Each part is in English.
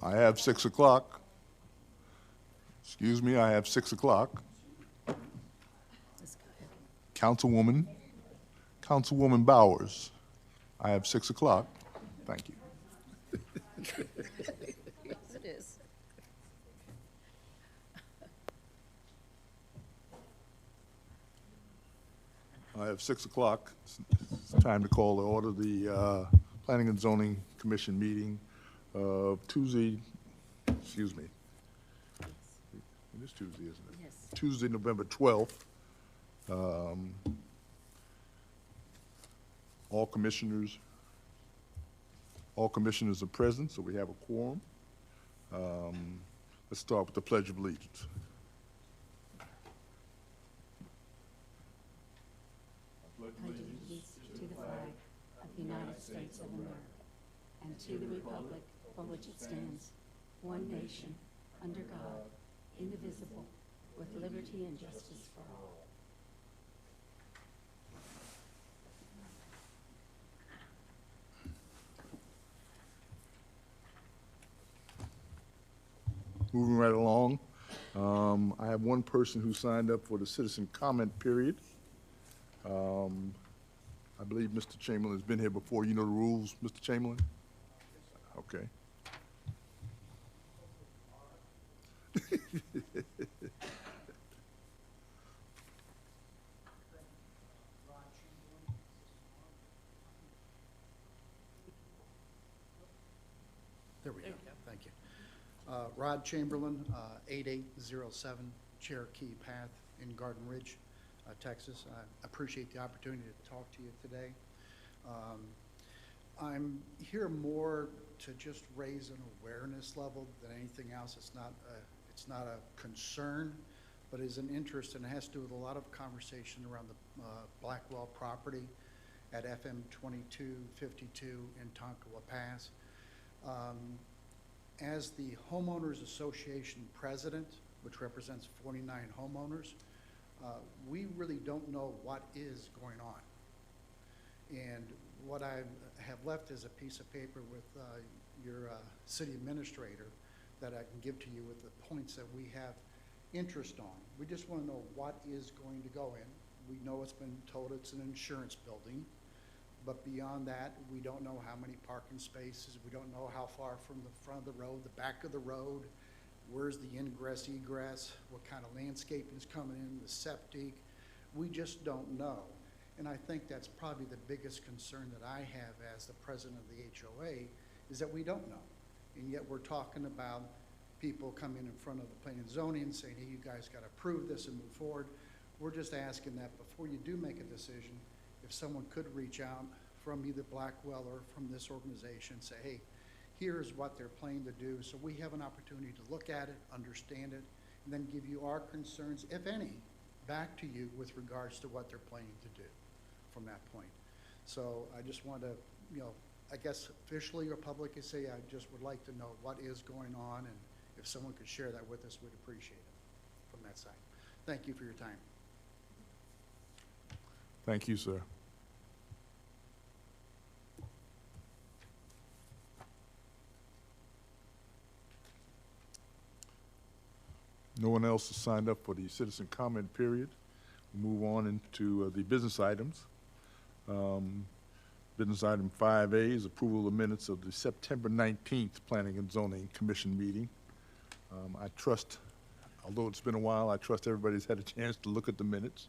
I have 6 o'clock. Excuse me, I have 6 o'clock. Councilwoman Bowers, I have 6 o'clock. Thank you. Yes, it is. I have 6 o'clock. It's time to call to order the Planning and Zoning Commission meeting of Tuesday, excuse me. It is Tuesday, isn't it? Yes. Tuesday, November 12th. All commissioners are present, so we have a quorum. Let's start with the Pledge of Allegiance. Allegiance to the flag of the United States of America and to the republic for which it stands, one nation, under God, indivisible, with liberty and justice for all. Moving right along, I have one person who signed up for the citizen comment period. I believe Mr. Chamberlain has been here before. You know the rules, Mr. Chamberlain? Okay. There we go. Thank you. Rod Chamberlain, 8807 Cherokee Path in Garden Ridge, Texas. I appreciate the opportunity to talk to you today. I'm here more to just raise an awareness level than anything else. It's not a concern, but is an interest, and it has to do with a lot of conversation around the Blackwell property at FM 2252 in Tonkawa Pass. As the Homeowners Association president, which represents 49 homeowners, we really don't know what is going on. And what I have left is a piece of paper with your city administrator that I can give to you with the points that we have interest on. We just want to know what is going to go in. We know it's been told it's an insurance building, but beyond that, we don't know how many parking spaces. We don't know how far from the front of the road, the back of the road, where's the ingress, egress, what kind of landscaping is coming in, the septic. We just don't know. And I think that's probably the biggest concern that I have as the president of the HOA is that we don't know. And yet we're talking about people coming in front of the planning and zoning and saying, hey, you guys got to approve this and move forward. We're just asking that before you do make a decision, if someone could reach out from either Blackwell or from this organization and say, hey, here's what they're planning to do. So we have an opportunity to look at it, understand it, and then give you our concerns, if any, back to you with regards to what they're planning to do from that point. So I just want to, I guess officially or publicly say, I just would like to know what is going on, and if someone could share that with us, we'd appreciate it from that side. Thank you for your time. Thank you, sir. No one else has signed up for the citizen comment period. We'll move on into the business items. Business item 5A is approval of the minutes of the September 19th Planning and Zoning Commission meeting. I trust, although it's been a while, I trust everybody's had a chance to look at the minutes.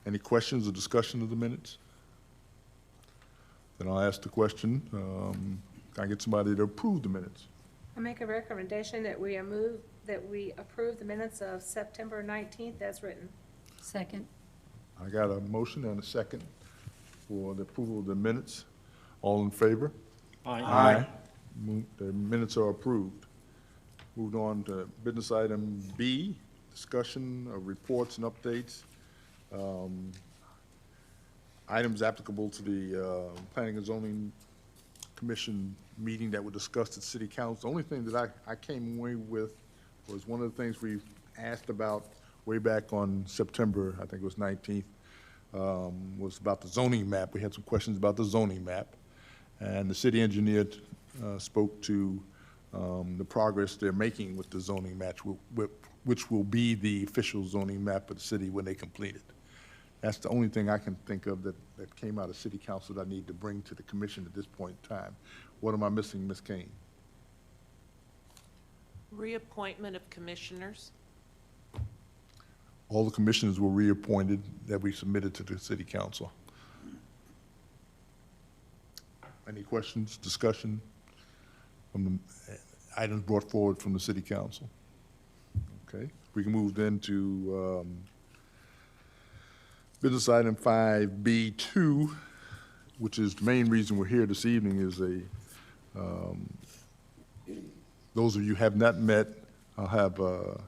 Any questions or discussion of the minutes? Then I'll ask the question, can I get somebody to approve the minutes? I make a recommendation that we approve the minutes of September 19th as written. Second. I got a motion and a second for the approval of the minutes. All in favor? Aye. The minutes are approved. Moved on to business item B, discussion of reports and updates. Items applicable to the Planning and Zoning Commission meeting that were discussed at City Council. The only thing that I came away with was one of the things we asked about way back on September, I think it was 19th, was about the zoning map. We had some questions about the zoning map. And the city engineer spoke to the progress they're making with the zoning map, which will be the official zoning map of the city when they complete it. That's the only thing I can think of that came out of city council that I need to bring to the commission at this point in time. What am I missing, Ms. Kane? Reappointment of commissioners. All the commissioners were reappointed that we submitted to the city council. Any questions, discussion from the items brought forward from the city council? Okay, we can move then to business item 5B2, which is the main reason we're here this evening, is those of you who have not met, I'll have, and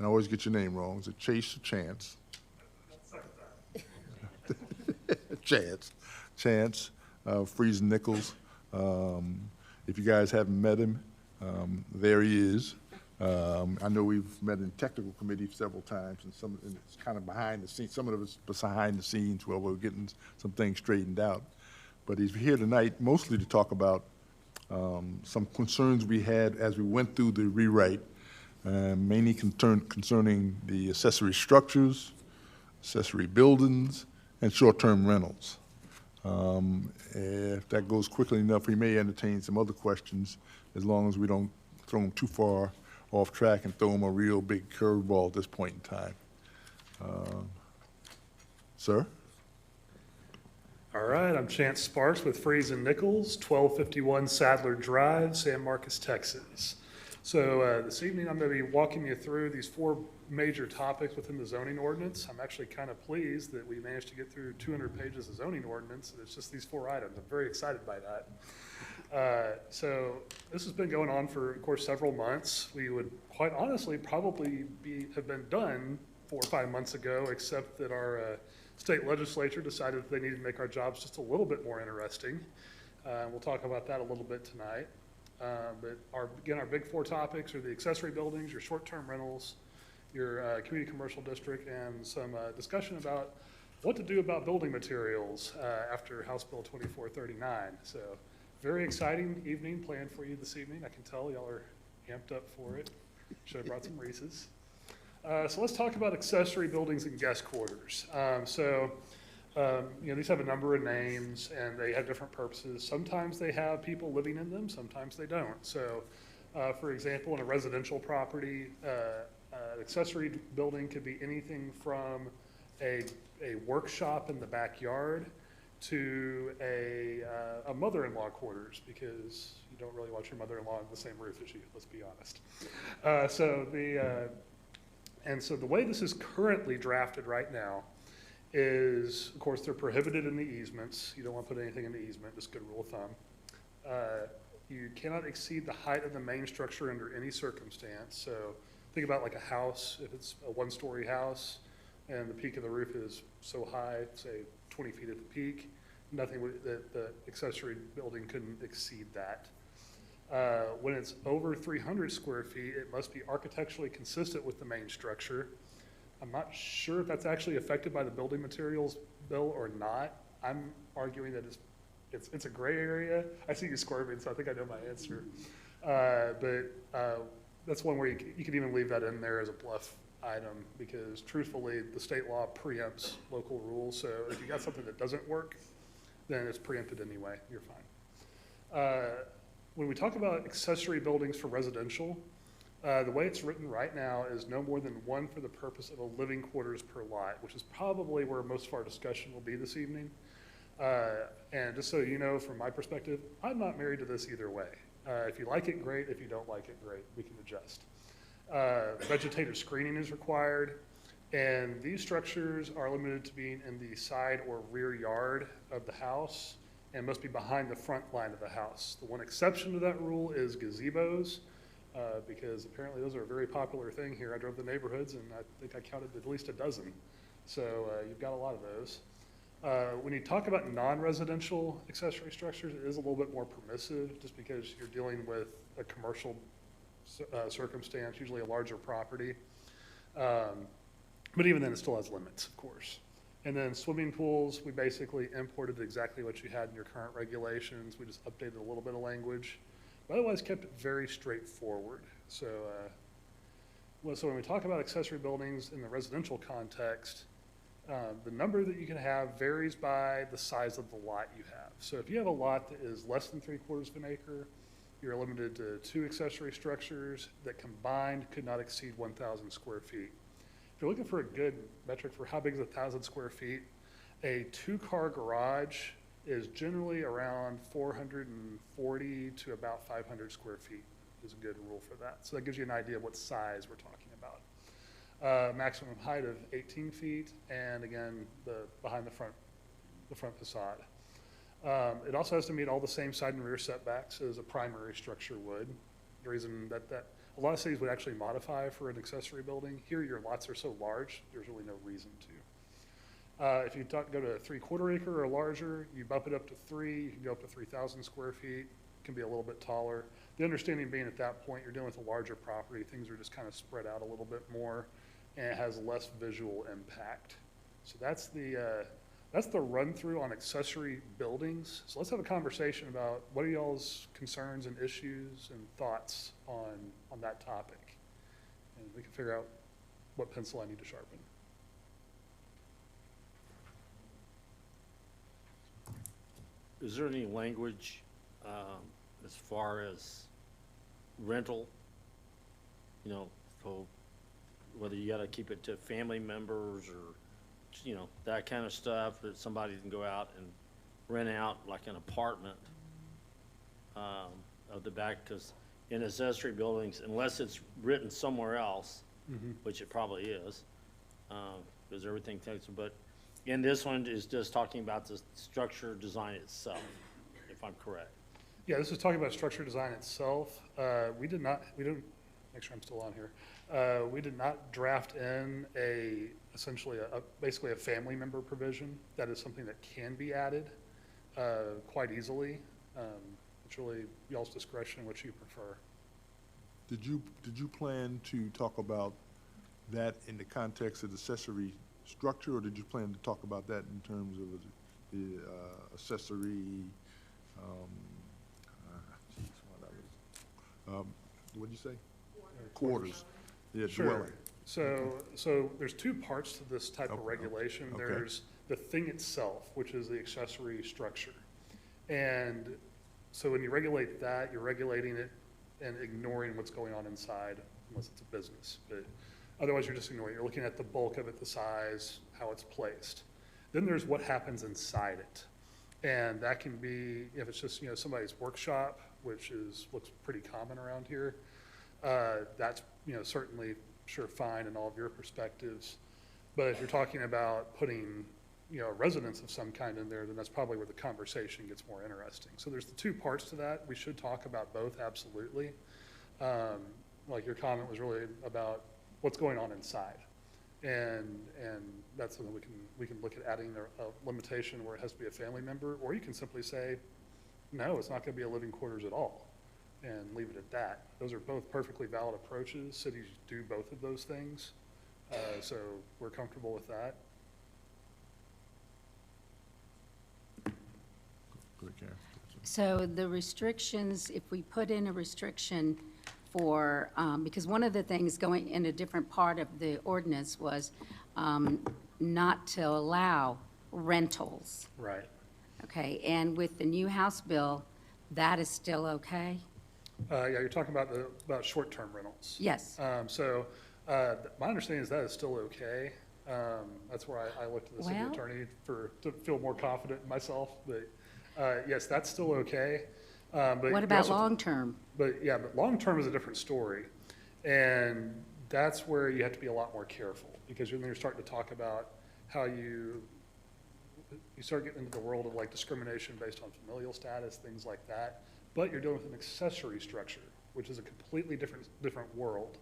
I always get your name wrong, is it Chase or Chance? Chance, Friesen Nichols. If you guys haven't met him, there he is. I know we've met in technical committee several times, and it's kind of behind the scenes. Some of it's behind the scenes where we're getting some things straightened out. But he's here tonight mostly to talk about some concerns we had as we went through the rewrite, mainly concerning the accessory structures, accessory buildings, and short-term rentals. If that goes quickly enough, we may entertain some other questions, as long as we don't throw them too far off track and throw them a real big curveball at this point in time. Sir? All right, I'm Chance Sparks with Friesen Nichols, 1251 Sadler Drive, San Marcos, Texas. So this evening I'm going to be walking you through these 4 major topics within the zoning ordinance. I'm actually kind of pleased that we managed to get through 200 pages of zoning ordinance, and it's just these 4 items. I'm very excited by that. So this has been going on for, of course, several months. We would quite honestly probably have been done 4 or 5 months ago, except that our state legislature decided that they needed to make our jobs just a little bit more interesting. We'll talk about that a little bit tonight. But again, our big 4 topics are the accessory buildings, your short-term rentals, your community commercial district, and some discussion about what to do about building materials after House Bill 2439. So very exciting evening planned for you this evening. I can tell y'all are amped up for it. Should have brought some Reese's. So let's talk about accessory buildings and guest quarters. These have a number of names and they have different purposes. Sometimes they have people living in them, sometimes they don't. So, for example, in a residential property, an accessory building could be anything from a workshop in the backyard to a mother-in-law quarters, because you don't really want your mother-in-law on the same roof as you, let's be honest. So the way this is currently drafted right now is, of course, they're prohibited in the easements. You don't want to put anything in the easement, just good rule of thumb. You cannot exceed the height of the main structure under any circumstance. So think about like a house, if it's a 1-story house and the peak of the roof is so high, say 20 feet at the peak, nothing would, the accessory building couldn't exceed that. When it's over 300 square feet, it must be architecturally consistent with the main structure. I'm not sure if that's actually affected by the building materials bill or not. I'm arguing that it's a gray area. I see you squirming, so I think I know my answer. But that's one where you could even leave that in there as a bluff item, because truthfully, the state law preempts local rules. So if you got something that doesn't work, then it's preempted anyway. You're fine. When we talk about accessory buildings for residential, the way it's written right now is no more than 1 for the purpose of a living quarters per lot, which is probably where most of our discussion will be this evening. And just so you know, from my perspective, I'm not married to this either way. If you like it, great. If you don't like it, great. We can adjust. Vegetative screening is required, and these structures are limited to being in the side or rear yard of the house and must be behind the front line of the house. The one exception to that rule is gazebos, because apparently those are a very popular thing here. I drove the neighborhoods and I think I counted at least a dozen. So you've got a lot of those. When you talk about non-residential accessory structures, it is a little bit more permissive, just because you're dealing with a commercial circumstance, usually a larger property. But even then, it still has limits, of course. And then swimming pools, we basically imported exactly what you had in your current regulations. We just updated a little bit of language, but otherwise kept it very straightforward. So, so when we talk about accessory buildings in the residential context, the number that you can have varies by the size of the lot you have. So if you have a lot that is less than 3/4 of an acre, you're limited to 2 accessory structures that combined could not exceed 1,000 square feet. If you're looking for a good metric for how big is 1,000 square feet, a 2-car garage is generally around 440 to about 500 square feet is a good rule for that. So that gives you an idea of what size we're talking about. Maximum height of 18 feet, and again, behind the front facade. It also has to meet all the same side and rear setbacks as a primary structure would. The reason that a lot of cities would actually modify for an accessory building. Here, your lots are so large, there's really no reason to. If you go to a 3/4 acre or larger, you bump it up to 3, you can go up to 3,000 square feet, it can be a little bit taller. The understanding being at that point, you're dealing with a larger property, things are just kind of spread out a little bit more, and it has less visual impact. So that's the run through on accessory buildings. So let's have a conversation about what are y'all's concerns and issues and thoughts on that topic. And we can figure out what pencil I need to sharpen. Is there any language as far as rental? You know, so whether you gotta keep it to family members or, you know, that kind of stuff, that somebody can go out and rent out like an apartment of the back, because in accessory buildings, unless it's written somewhere else, which it probably is, because everything takes, but in this one is just talking about the structure design itself, if I'm correct. Yeah, this is talking about structure design itself. We didn't, make sure I'm still on here. We did not draft in essentially basically a family member provision. That is something that can be added quite easily. It's really y'all's discretion, what you prefer. Did you plan to talk about that in the context of the accessory structure, or did you plan to talk about that in terms of the accessory, what'd you say? Quarters. Yeah, Sure. dwelling. So there's 2 parts to this type of Okay. regulation. Okay. There's the thing itself, which is the accessory structure. And so when you regulate that, you're regulating it and ignoring what's going on inside, unless it's a business. But otherwise, you're just ignoring it. You're looking at the bulk of it, the size, how it's placed. Then there's what happens inside it. And that can be, if it's just, somebody's workshop, which looks pretty common around here, that's, certainly sure fine in all of your perspectives. But if you're talking about putting, a residence of some kind in there, then that's probably where the conversation gets more interesting. So there's the 2 parts to that. We should talk about both, absolutely. Like your comment was really about what's going on inside. And that's something we can look at adding a limitation where it has to be a family member, or you can simply say, no, it's not gonna be a living quarters at all, and leave it at that. Those are both perfectly valid approaches. Cities do both of those things. So we're comfortable with that. Good, Karen. So the restrictions, if we put in a restriction for, because one of the things going in a different part of the ordinance was not to allow rentals, Right. okay? And with the new House bill, that is still okay? Yeah, you're talking about short-term rentals. Yes. My understanding is that is still okay. That's where I looked at the city Well- attorney to feel more confident in myself, but yes, that's still okay. But What you about also- long-term? But long-term is a different story. And that's where you have to be a lot more careful, because you're starting to talk about how you start getting into the world of like discrimination based on familial status, things like that. But you're dealing with an accessory structure, which is a completely different world.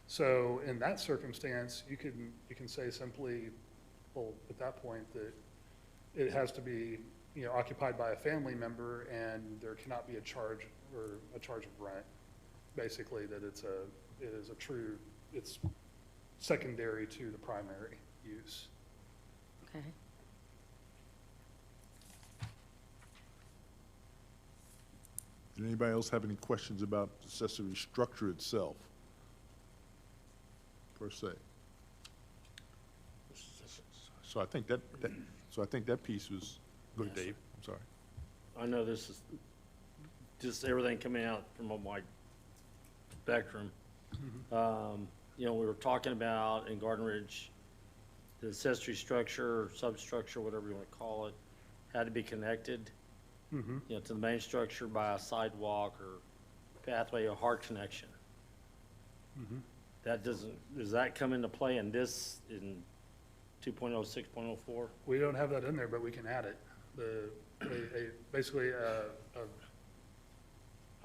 So in that circumstance, you can say simply, well, at that point, that it has to be, occupied by a family member, and there cannot be a charge of rent. Basically, that it's secondary to the primary use. Okay. Did anybody else have any questions about the accessory structure itself, per se? So I think that piece was, go ahead, Dave, I'm sorry. I know this is just everything coming out from my spectrum. You know, we were talking about in Garden Ridge, the accessory structure, or substructure, whatever you want to call it, had to be connected, you know, to the main structure by a sidewalk or pathway or hard connection. That doesn't, does that come into play in this, in 2.0, 6.04? We don't have that in there, but we can add it. Basically a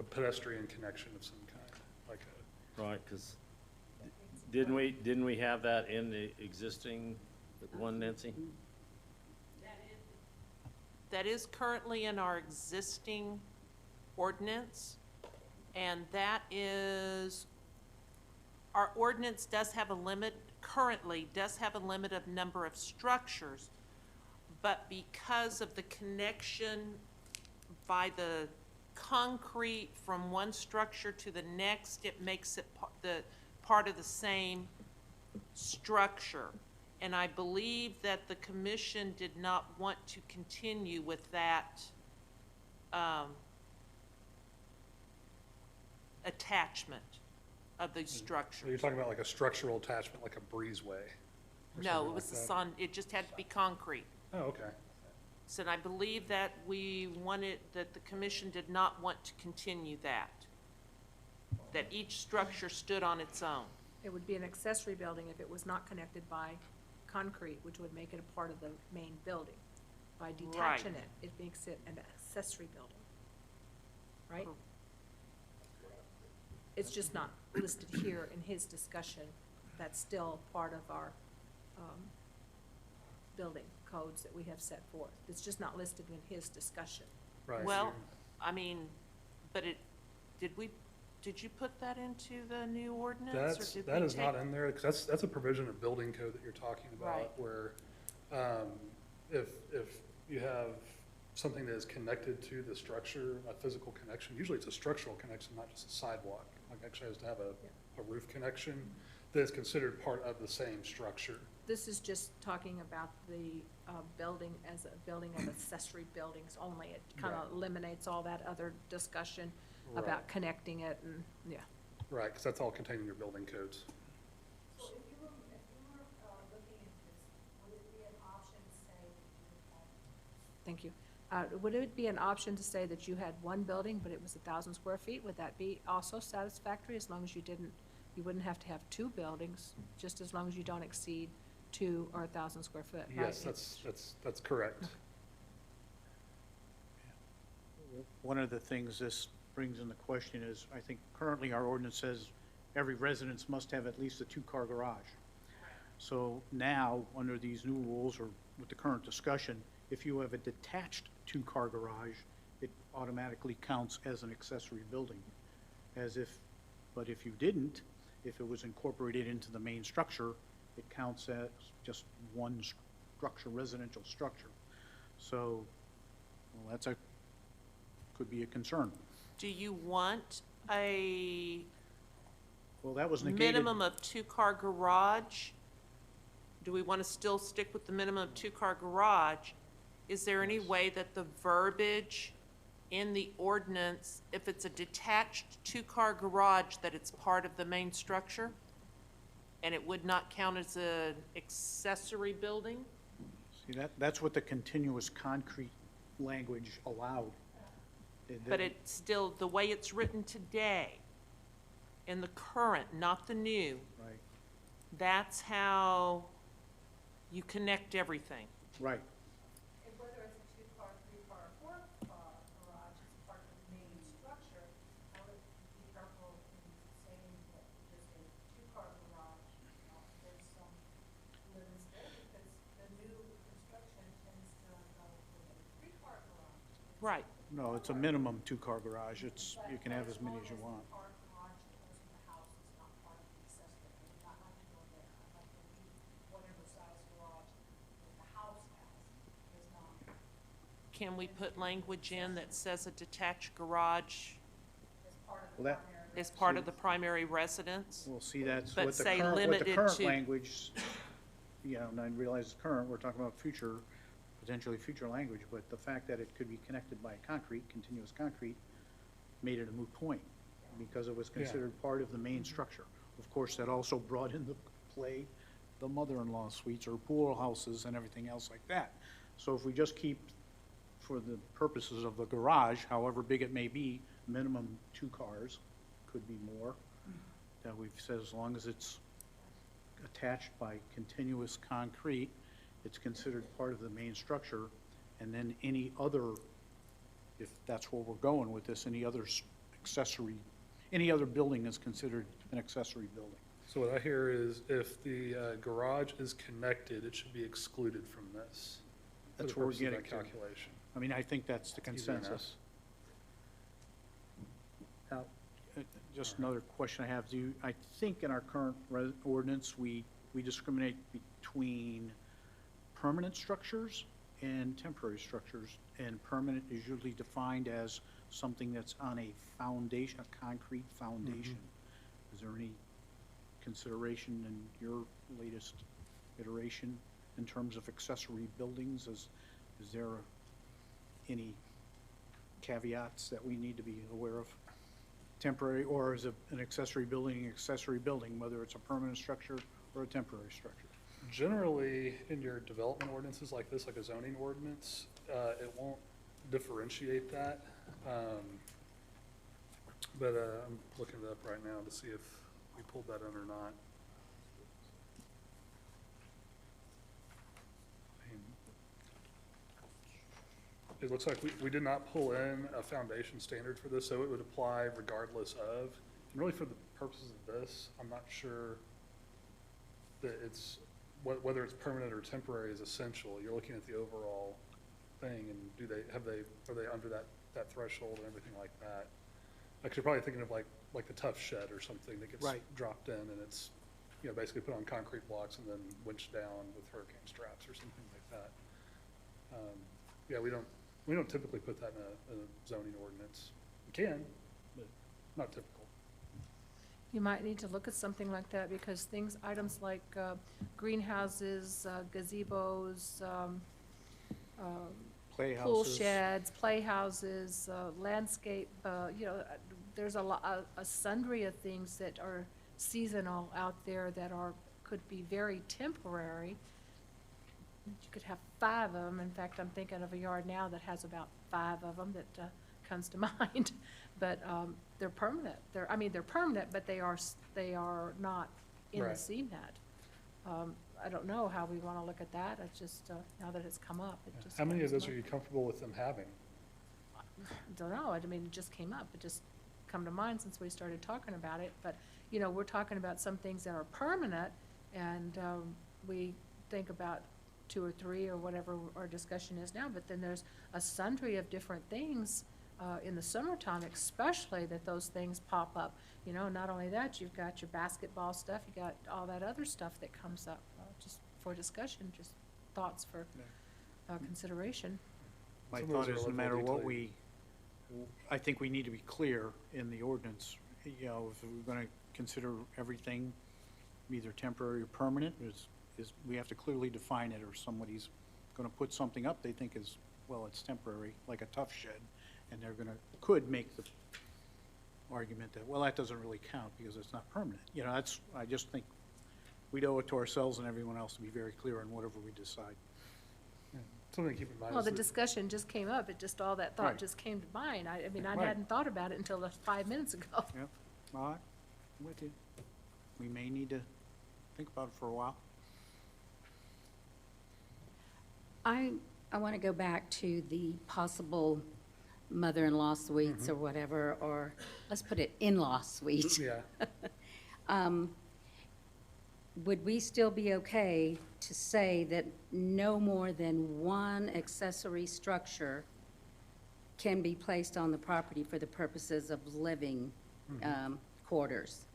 pedestrian connection of some kind, like a. Right, because didn't we have that in the existing one, Nancy? That is currently in our existing ordinance, and that is, our ordinance does have a limit, currently does have a limit of number of structures, but because of the connection by the concrete from one structure to the next, it makes it part of the same structure. And I believe that the commission did not want to continue with that attachment of these So structures. you're talking about like a structural attachment, like a breezeway? or No, something it was like the that? sun, it just had to be concrete. Oh, okay. So I believe that we wanted, that the commission did not want to continue that. That each structure stood on its own. It would be an accessory building if it was not connected by concrete, which would make it a part of the main building. By detaching Right. it, it makes it an accessory building, right? Cor- It's just not listed here in his discussion. That's still part of our building codes that we have set forth. It's just not listed in his discussion. Right. Well, I mean, but did you put that into the new ordinance? or did That we is not take- in there, because that's a provision of building code that you're talking Right. about, where if you have something that is connected to the structure, a physical connection, usually it's a structural connection, not just a sidewalk. Like actually has to have a roof connection that is considered part of the same structure. This is just talking about the building as a building of accessory buildings only. It kind of Right. eliminates all that other discussion Right. about connecting it and, yeah. Right, because that's all contained in your building codes. So if you were looking at this, would it be an option to say that you Thank you. Would it be an option to say that you had one building, but it was 1,000 square feet? Would that be also satisfactory, as long as you wouldn't have to have two buildings, just as long as you don't exceed 2 or 1,000 square foot, right? Yes, that's correct. One of the things this brings into question is, I think currently our ordinance says every residence must have at least a two-car garage. So now, under these new rules, or with the current discussion, if you have a detached two-car garage, it automatically counts as an accessory building. But if you didn't, if it was incorporated into the main structure, it counts as just one structure, residential structure. So, well, could be a concern. Do you want a Well, that was negated. minimum of two-car garage? Do we want to still stick with the minimum of two-car garage? Is there any way that the verbiage in the ordinance, if it's a detached two-car garage, that it's part of the main structure? And it would not count as an accessory building? See, that's what the continuous concrete language allowed. But it's still, the way it's written today, in the current, not the new, Right, that's how you connect everything. right. And whether it's a two-car, three-car, or four-car garage is part of the main structure, I would be careful in saying that just a two-car garage, there's some limits there, because the new construction tends to go with a three-car garage. Right. No, it's a minimum two-car garage. You can have as many as you want. Car garage that goes in the house is not part of the accessory, I'd not like to go there, I'd like to leave whatever size garage that the house can we put language in that says a detached garage Well, that, is part of the primary residence? we'll see that's But what the say current, what the limited current to- language, you know, and I realize it's current, we're talking about future, potentially future language, but the fact that it could be connected by concrete, continuous concrete, made it a moot point, because it was Yeah. considered part of the main structure. Of course, that also brought into play the mother-in-law suites or pool houses and everything else like that. So if we just keep, for the purposes of the garage, however big it may be, minimum 2 cars, could be more, that we've said as long as it's attached by continuous concrete, it's considered part of the main structure, and then any other, if that's where we're going with this, any other accessory, any other building is considered an accessory building. So what I hear is if the garage is connected, it should be excluded from this. for That's the what we're purposes of getting that to. calculation. I mean, I think that's the Easy enough. consensus. Now, just another question I have, I think in our current ordinance, we discriminate between permanent structures and temporary structures, and permanent is usually defined as something that's on a foundation, a concrete foundation. Is there any consideration in your latest iteration in terms of accessory buildings? Is there any caveats that we need to be aware of? Temporary, or is an accessory building, whether it's a permanent structure or a temporary structure? Generally, in your development ordinances like this, like a zoning ordinance, it won't differentiate that. But I'm looking it up right now to see if we pulled that in or not. It looks like we did not pull in a foundation standard for this, so it would apply regardless of. And really for the purposes of this, I'm not sure that it's, whether it's permanent or temporary is essential. You're looking at the overall thing, and are they under that threshold and everything like that? Like, you're probably thinking of like the tough shed or something that gets Right. dropped in, and it's, you know, basically put on concrete blocks and then winched down with hurricane straps or something like that. Yeah, we don't typically put that in a zoning ordinance. We can, but not typical. You might need to look at something like that, because items like greenhouses, gazebos, pool Playhouses. sheds, playhouses, landscape, there's a sundry of things that are seasonal out there that could be very temporary. You could have 5 of them. In fact, I'm thinking of a yard now that has about 5 of them that comes to mind. But they're permanent. They're permanent, but they are not in the Right. CNET. I don't know how we want to look at that. It's just, now that it's come up, it just. How many of comes those are up. you comfortable with them having? Don't know, it just came up, it just come to mind since we started talking about it, but, we're talking about some things that are permanent, and, we think about 2 or 3 or whatever our discussion is now, but then there's a sundry of different things, in the summertime especially, that those things pop up. Not only that, you've got your basketball stuff, you got all that other stuff that comes up, just for discussion, just thoughts for, consideration. My Some of those thought are is, a no little matter what detailed. I think we need to be clear in the ordinance, if we're gonna consider everything either temporary or permanent, we have to clearly define it, or somebody's gonna put something up they think is, well, it's temporary, like a tough shed, and could make the argument that, well, that doesn't really count because it's not permanent. I just think we'd owe it to ourselves and everyone else to be very clear on whatever we decide. Yeah. Something to keep in mind Well, is the that- discussion just came up, all that thought Right. just came to mind. I Right. hadn't thought about it until 5 minutes ago. Yep, all right, I'm with you. We may need to think about it for a while. I want to go back to the possible mother-in-law suites or whatever, or let's put it in-law suite. Yeah, Would we still be okay to say that no more than 1 accessory structure can be placed on the property for the purposes of living quarters?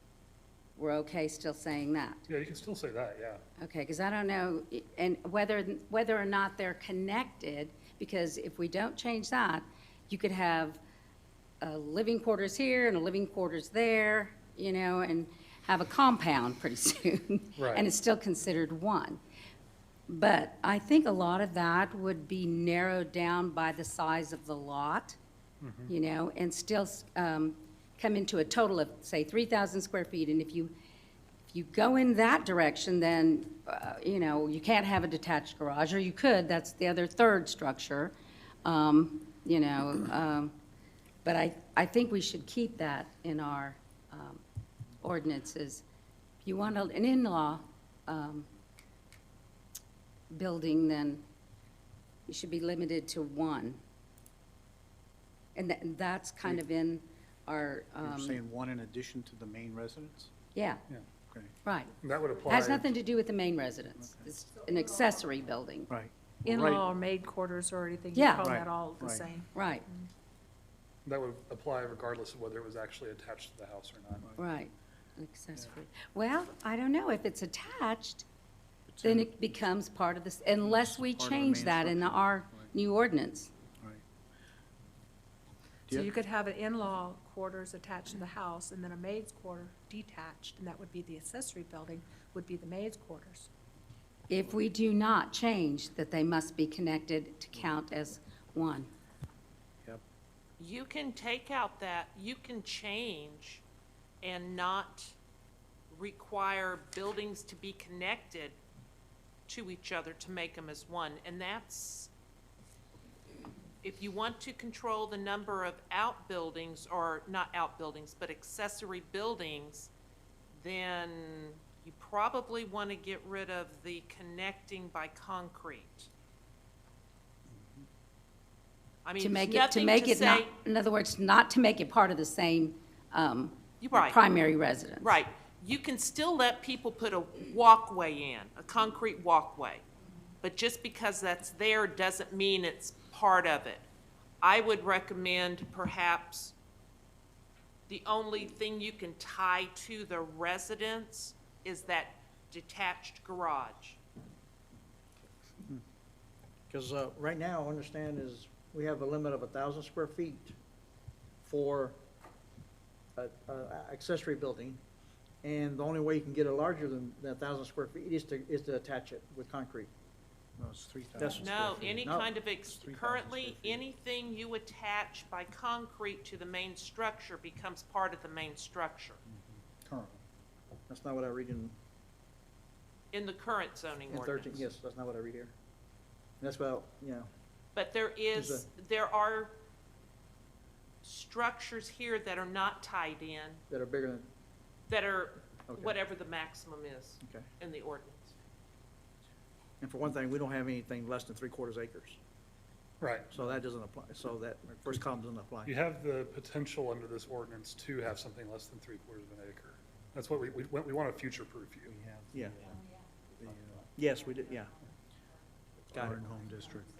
We're okay still saying that? yeah, you can still say that, yeah. Okay, because I don't know, and whether or not they're connected, because if we don't change that, you could have living quarters here and a living quarters there, you know, and have a compound pretty soon. Right. And it's still considered one. But I think a lot of that would be narrowed down by the size of the lot, you know, and still come into a total of, say, 3,000 square feet. And if you go in that direction, then, you know, you can't have a detached garage, or you could, that's the other third structure, you know. But I think we should keep that in our ordinances. If you want an in-law building, then you should be limited to one. And that's kind of in our, You're saying one in addition to the main residence? yeah, Okay, right. That would apply. Has nothing to do with the main residence. It's an accessory building. right. In-law or maid quarters or anything, you Yeah. call Right, that all the right. same. Right, That would apply regardless of whether it was actually attached to the house or not. right. Accessory. Well, I don't know. If it's attached, then it becomes part of this, unless we Part of the change main that in structure. our Right. new ordinance. Right. So Yeah. you could have an in-law quarters attached to the house, and then a maid's quarter detached, and that would be the accessory building, would be the maid's quarters. If we do not change that they must be connected to count as one. Yep. You can take out that, you can change and not require buildings to be connected to each other to make them as one. And that's, if you want to control the number of outbuildings, or not outbuildings, but accessory buildings, then you probably want to get rid of the connecting by concrete. I mean, To it's make it, to nothing make to it not, say, in other words, not to make it part of the same right. primary residence. Right. You can still let people put a walkway in, a concrete walkway. But just because that's there doesn't mean it's part of it. I would recommend perhaps the only thing you can tie to the residence is that detached garage. Because right now, understand is, we have a limit of 1,000 square feet for a accessory building, and the only way you can get it larger than that 1,000 square feet is to attach it with concrete. No, it's 3,000 That's- square No, feet. any No. kind of, 3,000 currently, square feet. anything you attach by concrete to the main structure becomes part of the main structure Currently. That's not what I read in in the current zoning 13, ordinance. yes, that's not what I read here. That's about, you know, But there are structures here that are not tied in, that are bigger than, that are Okay. whatever the maximum is okay. in the ordinance. And for one thing, we don't have anything less than 3/4 acres, Right. so that doesn't apply, so that first column doesn't apply. You have the potential under this ordinance to have something less than 3/4 of an acre. That's what we want to future-proof you. We have Yeah. the Yes, we did, yeah. Got it. Garden Home District.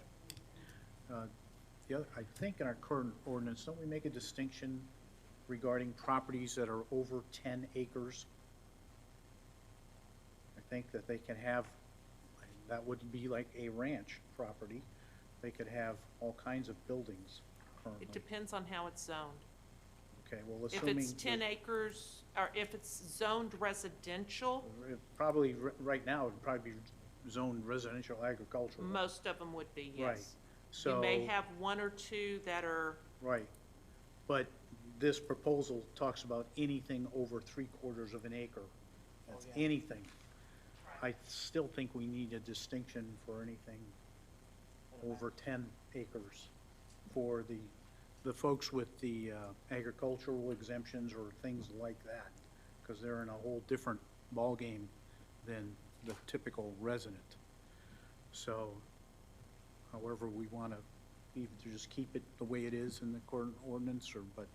The other, I think in our current ordinance, don't we make a distinction regarding properties that are over 10 acres? I think that they can have, that would be like a ranch property. They could have all kinds of buildings currently. It depends on how it's zoned. Okay, well, If assuming. it's 10 acres, or if it's zoned residential, Probably, right now, it'd probably be zoned residential agricultural. most of them would be, Right. yes. So. You may have one or two that are, Right, but this proposal talks about anything over 3/4 of an acre. That's anything. I still think we need a distinction for anything over 10 acres for the folks with the agricultural exemptions or things like that, because they're in a whole different ballgame than the typical resident. So, however we want to, either just keep it the way it is in the current ordinance, or, but,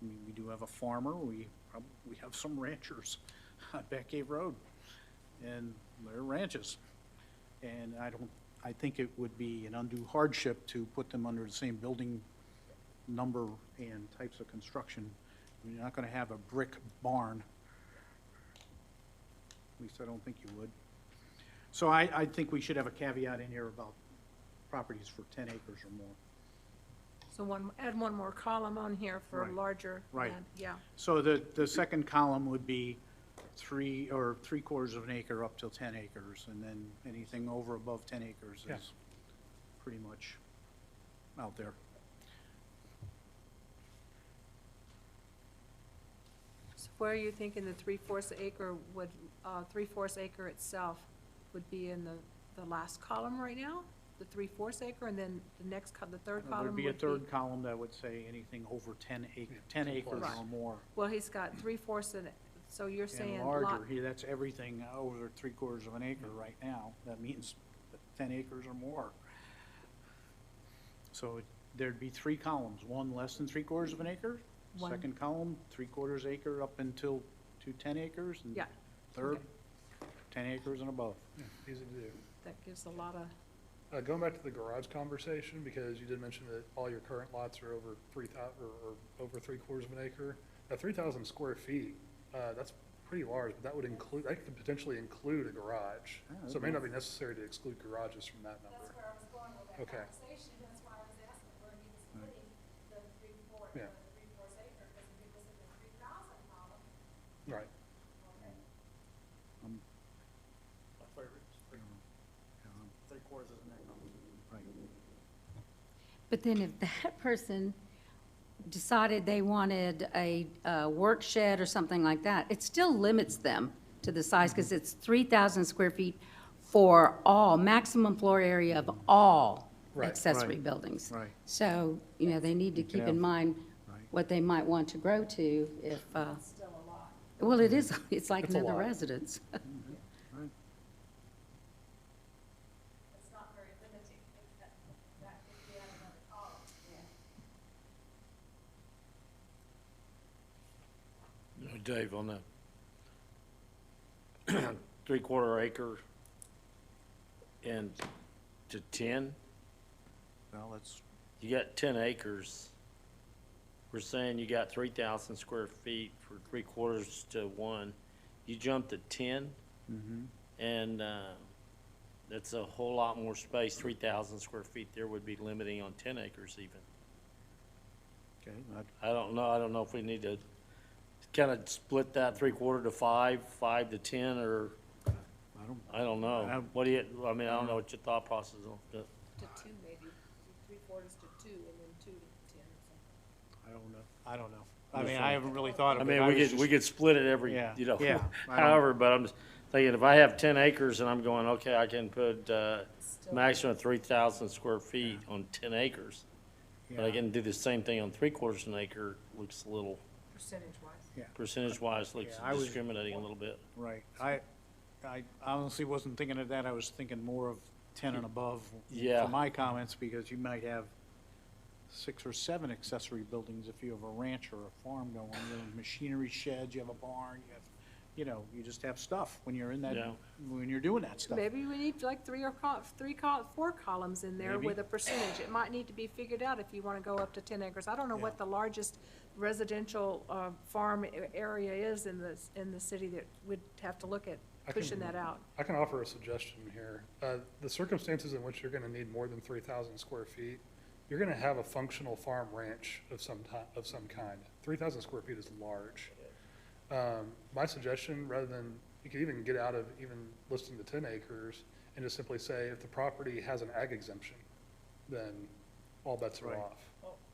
I mean, we do have a farmer, we have some ranchers on Back Cave Road, and they're ranches. And I think it would be an undue hardship to put them under the same building number and types of construction. I mean, you're not gonna have a brick barn. At least I don't think you would. So I think we should have a caveat in here about properties for 10 acres or more. So add one more column on here for Right. larger Right. land, yeah. So the second column would be 3/4 of an acre up till 10 acres, and then anything over above 10 acres Yeah. is pretty much out there. So where are you thinking the 3/4 acre would, 3/4 acre itself would be in the last column right now? The 3/4 acre, and then the next, the third column There'd would be a third column that would say anything over 10 acres Right. or more. Well, he's got 3/4 and, so you're saying And lot, larger, that's everything over 3/4 of an acre right now. That means 10 acres or more. So there'd be three columns, one less than 3/4 of an acre, One- second column, 3/4 acre up until to 10 acres, and yeah, third, okay. 10 acres and above. Yeah, easy to do. That gives a lot of, Going back to the garage conversation, because you did mention that all your current lots are over 3,000, or over 3/4 of an acre. At 3,000 square feet, that's pretty large, but that would include, that could potentially include a garage. So it may not be necessary to exclude garages from that number. That's where I was going with that Okay. conversation, that's why I was asking where he was putting the Yeah. 3/4 acre, because if he was in the 3,000 column, Right. okay. My favorite is 3/4 is an acre. Right. But then if that person decided they wanted a work shed or something like that, it still limits them to the size, because it's 3,000 square feet for all, maximum floor area of all Right. accessory Right. buildings. Right. So, they need to You can keep in have- mind Right. what they might want to grow to if, Still a lot. well, it is, it's like It's a another lot. residence. It's not very limiting, if you add another column. Yeah. Dave, on the 3/4 acre and to 10, Well, that's, you got 10 acres. We're saying you got 3,000 square feet for 3/4 to 1. You jump to 10, and that's a whole lot more space. 3,000 square feet there would be limiting on 10 acres even. okay, I don't know if we need to kind of split that 3/4 to 5, 5 to 10, or, I don't know. What do you, I mean, I don't know what your thought process is on that. to 2 maybe, 3/4 to 2, and then 2 to 10 or something. I don't know. I mean, I haven't really thought I of it. mean, was we just- could split it every, Yeah, you know, yeah, I don't- however, but I'm just thinking, if I have 10 acres and I'm going, okay, I can put, Still- maximum of 3,000 square feet on 10 acres. But I yeah, can do the same thing on 3/4 an acre, looks a little, Percentage-wise. percentage-wise, looks Yeah, I was- discriminating a little bit. Right. I honestly wasn't thinking of that. I was thinking more of 10 and above Yeah. for my comments, because you might have 6 or 7 accessory buildings if you have a ranch or a farm going. You have machinery sheds, you have a barn, you just have stuff when you're in that, Yeah. when you're doing that stuff. Maybe we need like 4 columns in there Maybe. with a percentage. It might need to be figured out if you want to go up to 10 acres. I don't know what the largest residential farm area is in the city that would have to look at I can- pushing that out. I can offer a suggestion here. The circumstances in which you're gonna need more than 3,000 square feet, you're gonna have a functional farm ranch of some kind. 3,000 square feet is large. My suggestion, rather than, you could even get out of even listing the 10 acres and just simply say, if the property has an ag exemption, then all bets are Right. off.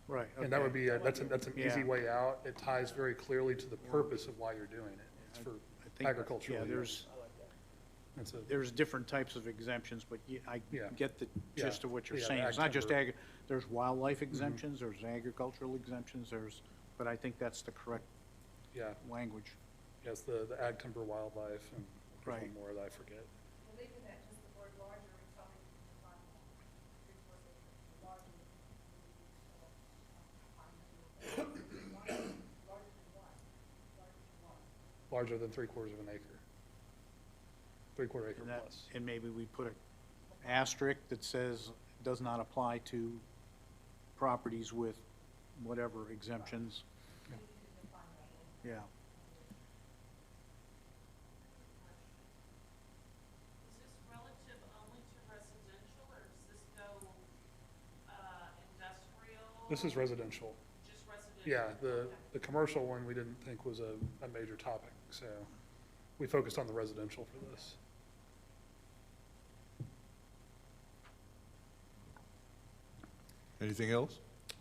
Right. And that would okay. be, that's an easy Yeah. way out. It ties very clearly to the purpose of why you're doing it. It's for I think- agricultural Yeah, use. It's a- there's different types of exemptions, but I Yeah. get the gist of what you're Yeah, saying. ag It's not just timber. there's wildlife exemptions, there's agricultural exemptions, but I think that's the correct Yeah, language. yes, the ag timber wildlife and there's Right. one more that I forget. Well, leaving that, just the word larger, we probably define that 3/4 acre, larger than, larger than what? Larger than 3/4 of an acre. 3/4 acre And that- plus. And maybe we put an asterisk that says, does not apply to properties with whatever exemptions. Yeah. Is this relative only to residential, or does this go This is residential. Just residential? Yeah, Okay. the commercial one we didn't think was a major topic, so we focused on the residential for this. Anything else?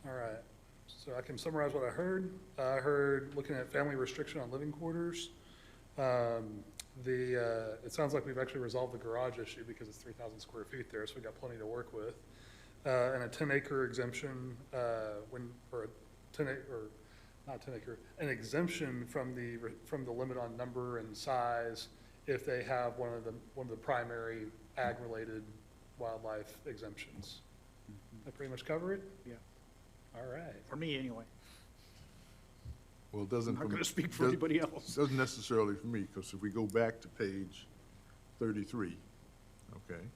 All right, so I can summarize what I heard. I heard looking at family restriction on living quarters. It sounds like we've actually resolved the garage issue because it's 3,000 square feet there, so we've got plenty to work with. And a 10-acre exemption, or a 10-acre, or not 10-acre, an exemption from the limit on number and size if they have one of the primary ag-related wildlife exemptions. That pretty much cover it? Yeah. All right. For me, anyway. Well, it doesn't. I'm not for me- gonna speak for does- anybody else. Doesn't necessarily for me, because if we go back to page 33, okay,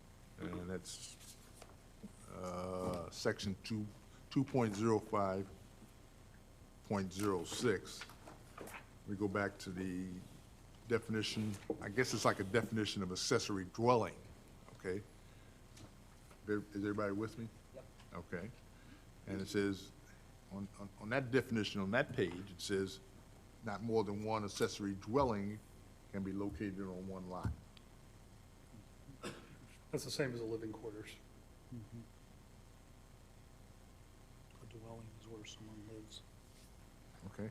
and that's section 2.05.06, we go back to the definition, I guess it's like a definition of accessory dwelling, okay? Is everybody with me? Yep. Okay. And it says, on that definition, on that page, it says, not more than one accessory dwelling can be located on one lot. That's the same as the living quarters. A dwelling is where someone lives. Okay?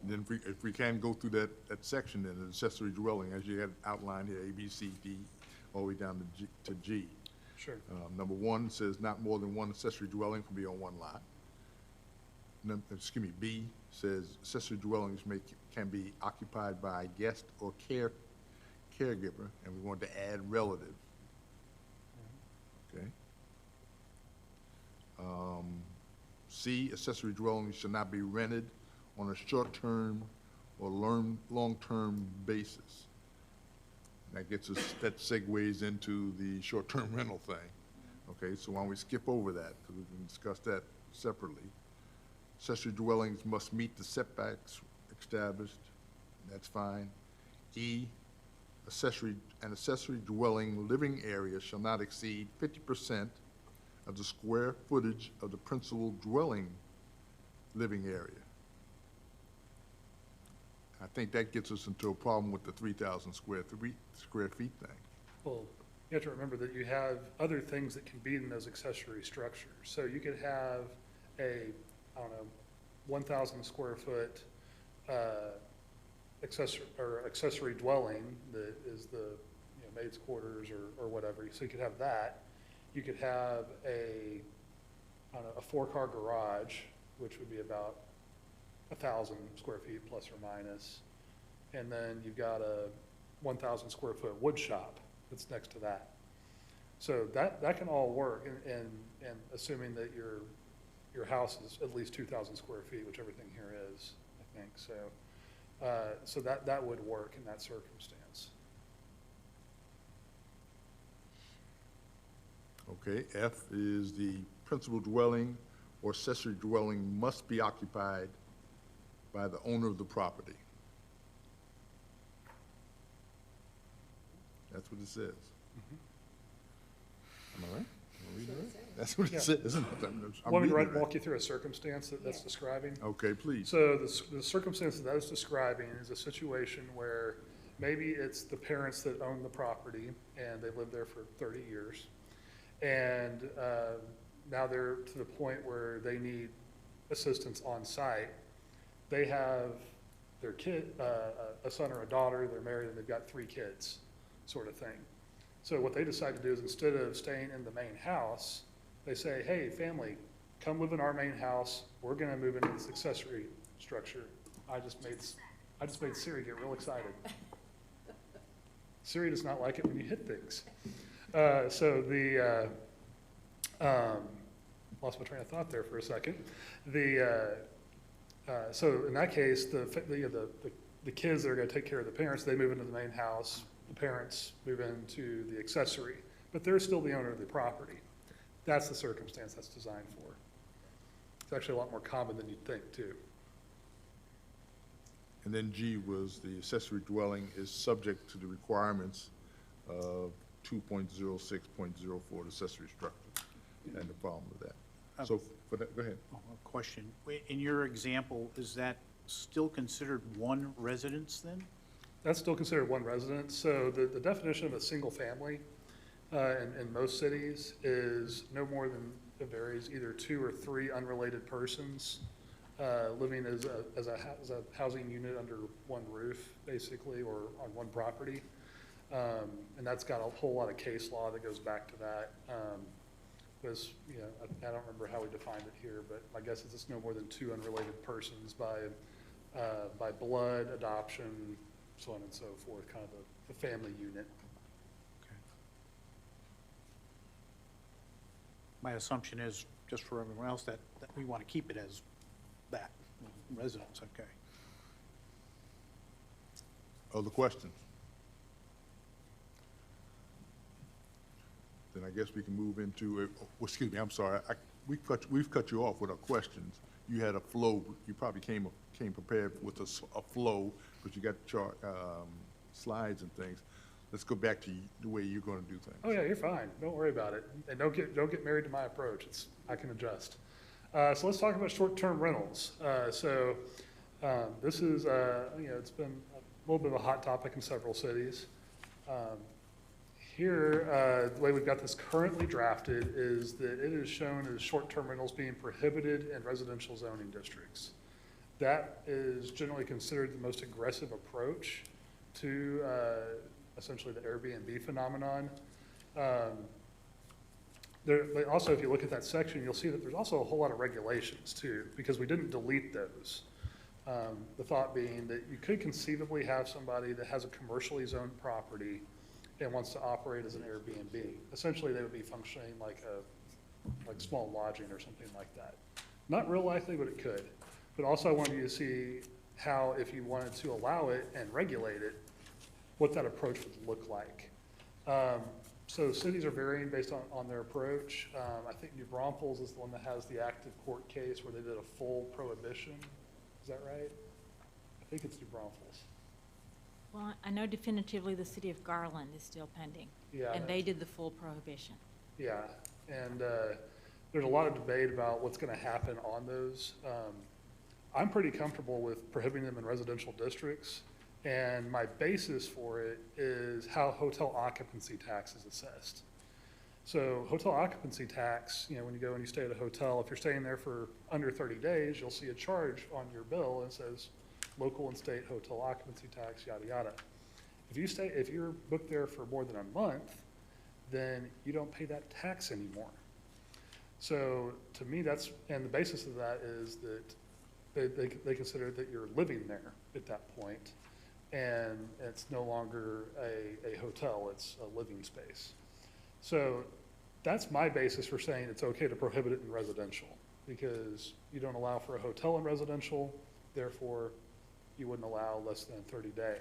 Then if we can go through that section, then the accessory dwelling, as you had outlined here, A, B, C, D, all the way down to G. Sure. Number one says not more than one accessory dwelling can be on one lot. B says accessory dwellings can be occupied by a guest or caregiver, and we want to add relative. Okay? C, accessory dwellings shall not be rented on a short-term or long-term basis. That gets us, that segues into the short-term rental thing. Okay, so why don't we skip over that, because we can discuss that separately. Accessory dwellings must meet the setbacks established, that's fine. E, an accessory dwelling living area shall not exceed 50% of the square footage of the principal dwelling living area. I think that gets us into a problem with the 3,000 square feet thing. Well, you have to remember that you have other things that can be in those accessory structures. So you could have a, I don't know, 1,000 square foot accessory dwelling that is the maid's quarters or whatever. So you could have that. You could have a 4-car garage, which would be about 1,000 square feet plus or minus. And then you've got a 1,000 square foot wood shop that's next to that. So that can all work, and assuming that your house is at least 2,000 square feet, which everything here is, I think. So that would work in that circumstance. Okay, F is the principal dwelling or accessory dwelling must be occupied by the owner of the property. That's what it says. Am I right? Am I reading it right? That's what Yeah. it says, isn't it? I'm Want me reading it to right. walk you through a circumstance that's describing? Okay, please. So the circumstance that I was describing is a situation where maybe it's the parents that own the property and they lived there for 30 years. And now they're to the point where they need assistance on site. They have their kid, a son or a daughter, they're married and they've got 3 kids, sort of thing. So what they decide to do is instead of staying in the main house, they say, hey, family, come live in our main house. We're gonna move into this accessory structure. I just made Siri get real excited. Siri does not like it when you hit things. Lost my train of thought there for a second. So in that case, the kids that are gonna take care of the parents, they move into the main house. The parents move into the accessory, but they're still the owner of the property. That's the circumstance that's designed for. It's actually a lot more common than you'd think, too. And then G was the accessory dwelling is subject to the requirements of 2.06.04, the accessory structure, and the problem with that. So, for that, go ahead. Oh, a question. In your example, is that still considered one residence then? That's still considered one residence. So the definition of a single family in most cities is no more than, it varies, either 2 or 3 unrelated persons living as a housing unit under one roof, basically, or on one property. And that's got a whole lot of case law that goes back to that. Was, you know, I don't remember how we defined it here, but my guess is it's no more than 2 unrelated persons by blood, adoption, so on and so forth, kind of a family unit. Okay. My assumption is, just for everyone else, that we want to keep it as that, residence, okay. Other questions? Then I guess we can move into, excuse me, I'm sorry, we've cut you off with our questions. You had a flow, you probably came prepared with a flow, because you got chart, slides and things. Let's go back to the way you're gonna do things. Oh yeah, you're fine. Don't worry about it. And don't get married to my approach. I can adjust. So let's talk about short-term rentals. This is, you know, it's been a little bit of a hot topic in several cities. Here, the way we've got this currently drafted is that it is shown as short-term rentals being prohibited in residential zoning districts. That is generally considered the most aggressive approach to essentially the Airbnb phenomenon. Also, if you look at that section, you'll see that there's also a whole lot of regulations too, because we didn't delete those. The thought being that you could conceivably have somebody that has a commercially zoned property and wants to operate as an Airbnb. Essentially, they would be functioning like small lodging or something like that. Not real likely, but it could. But also I wanted you to see how, if you wanted to allow it and regulate it, what that approach would look like. So cities are varying based on their approach. I think New Braunfels is the one that has the active court case where they did a full prohibition. Is that right? I think it's New Braunfels. Well, I know definitively the city of Garland is still pending. Yeah. And they did the full prohibition. Yeah, and there's a lot of debate about what's gonna happen on those. I'm pretty comfortable with prohibiting them in residential districts, and my basis for it is how hotel occupancy tax is assessed. So hotel occupancy tax, you know, when you go and you stay at a hotel, if you're staying there for under 30 days, you'll see a charge on your bill and it says local and state hotel occupancy tax, yada, yada. If you're booked there for more than a month, then you don't pay that tax anymore. So to me, and the basis of that is that they consider that you're living there at that point, and it's no longer a hotel, it's a living space. So that's my basis for saying it's okay to prohibit it in residential, because you don't allow for a hotel in residential, therefore you wouldn't allow less than 30-day.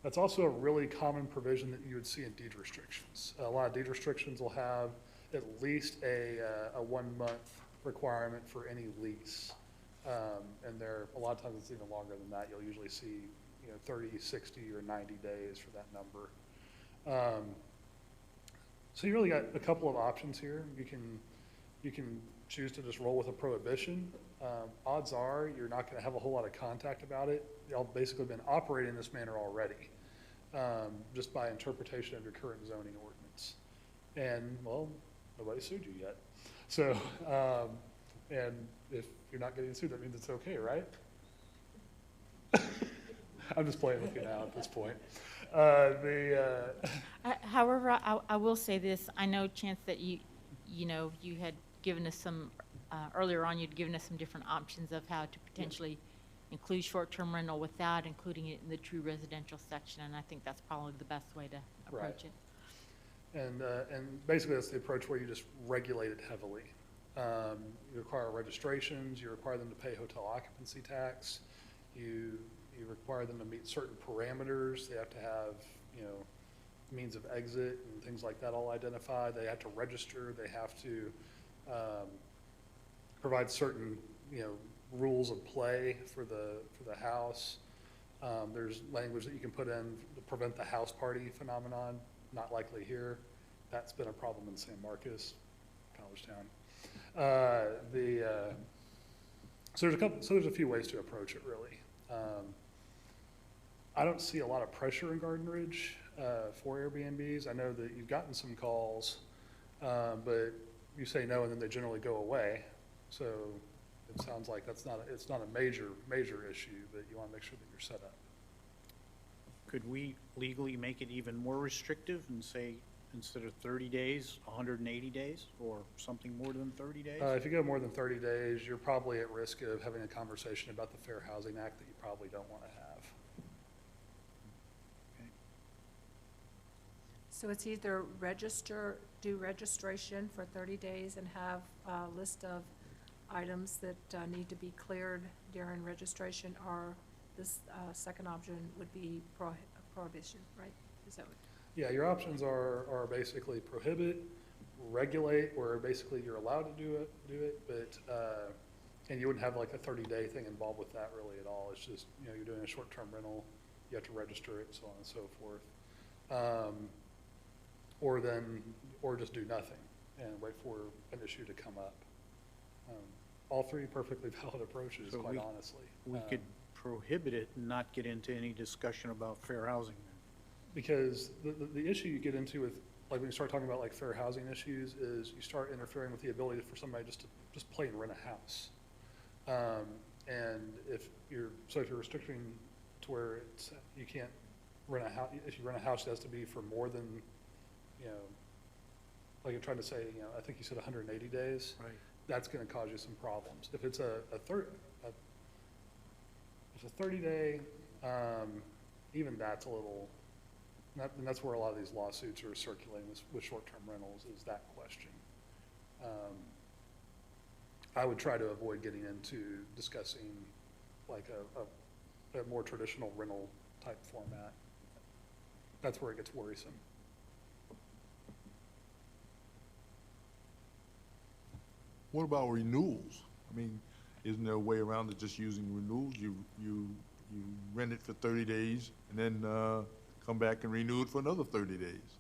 That's also a really common provision that you would see in deed restrictions. A lot of deed restrictions will have at least a 1 month requirement for any lease. And a lot of times it's even longer than that. You'll usually see, 30, 60, or 90 days for that number. So you really got a couple of options here. You can choose to just roll with a prohibition. Odds are you're not going to have a whole lot of contact about it. Y'all basically been operating in this manner already, just by interpretation of your current zoning ordinance. And, well, nobody sued you yet. So, and if you're not getting sued, that means it's okay, right? I'm just playing with you now at this point. However, I will say this, I know, Chance, that you had given us some, earlier on, you'd given us some different options of how to potentially include short-term rental without including it in the true residential section, and I think that's probably the best way to approach it. And basically that's the approach where you just regulate it heavily. You require registrations, you require them to pay hotel occupancy tax, you require them to meet certain parameters. They have to have, means of exit and things like that all identified. They have to register. They have to provide certain, rules of play for the house. There's language that you can put in to prevent the house party phenomenon. Not likely here. That's been a problem in San Marcos, College Town. So there's a few ways to approach it, really. I don't see a lot of pressure in Garden Ridge for Airbnbs. I know that you've gotten some calls, but you say no, and then they generally go away. So it sounds like it's not a major issue, but you want to make sure that you're set up. Could we legally make it even more restrictive and say, instead of 30 days, 180 days, or something more than 30 days? If you go more than 30 days, you're probably at risk of having a conversation about the Fair Housing Act that you probably don't want to have. So it's either do registration for 30 days and have a list of items that need to be cleared during registration, or this second option would be prohibition, right? Is that what? Yeah, your options are basically prohibit, regulate, where basically you're allowed to do it, but, and you wouldn't have like a 30-day thing involved with that really at all. It's just, you know, you're doing a short-term rental, you have to register it, so on and so forth. Or just do nothing and wait for an issue to come up. All three perfectly valid approaches, So quite honestly. We could prohibit it and not get into any discussion about fair housing then. Because the issue you get into with, like when you start talking about like fair housing issues, is you start interfering with the ability for somebody just plain rent a house. And if you're restricting to where you can't rent a house, if you rent a house, it has to be for more than, you know, like you're trying to say, you know, I think you said 180 days. Right. That's gonna cause you some problems. If it's a 30-day, even that's a little, and that's where a lot of these lawsuits are circulating with short-term rentals, is that question. I would try to avoid getting into discussing like a more traditional rental type format. That's where it gets worrisome. What about renewals? I mean, isn't there a way around it just using renewals? You rent it for 30 days and then come back and renew it for another 30 days.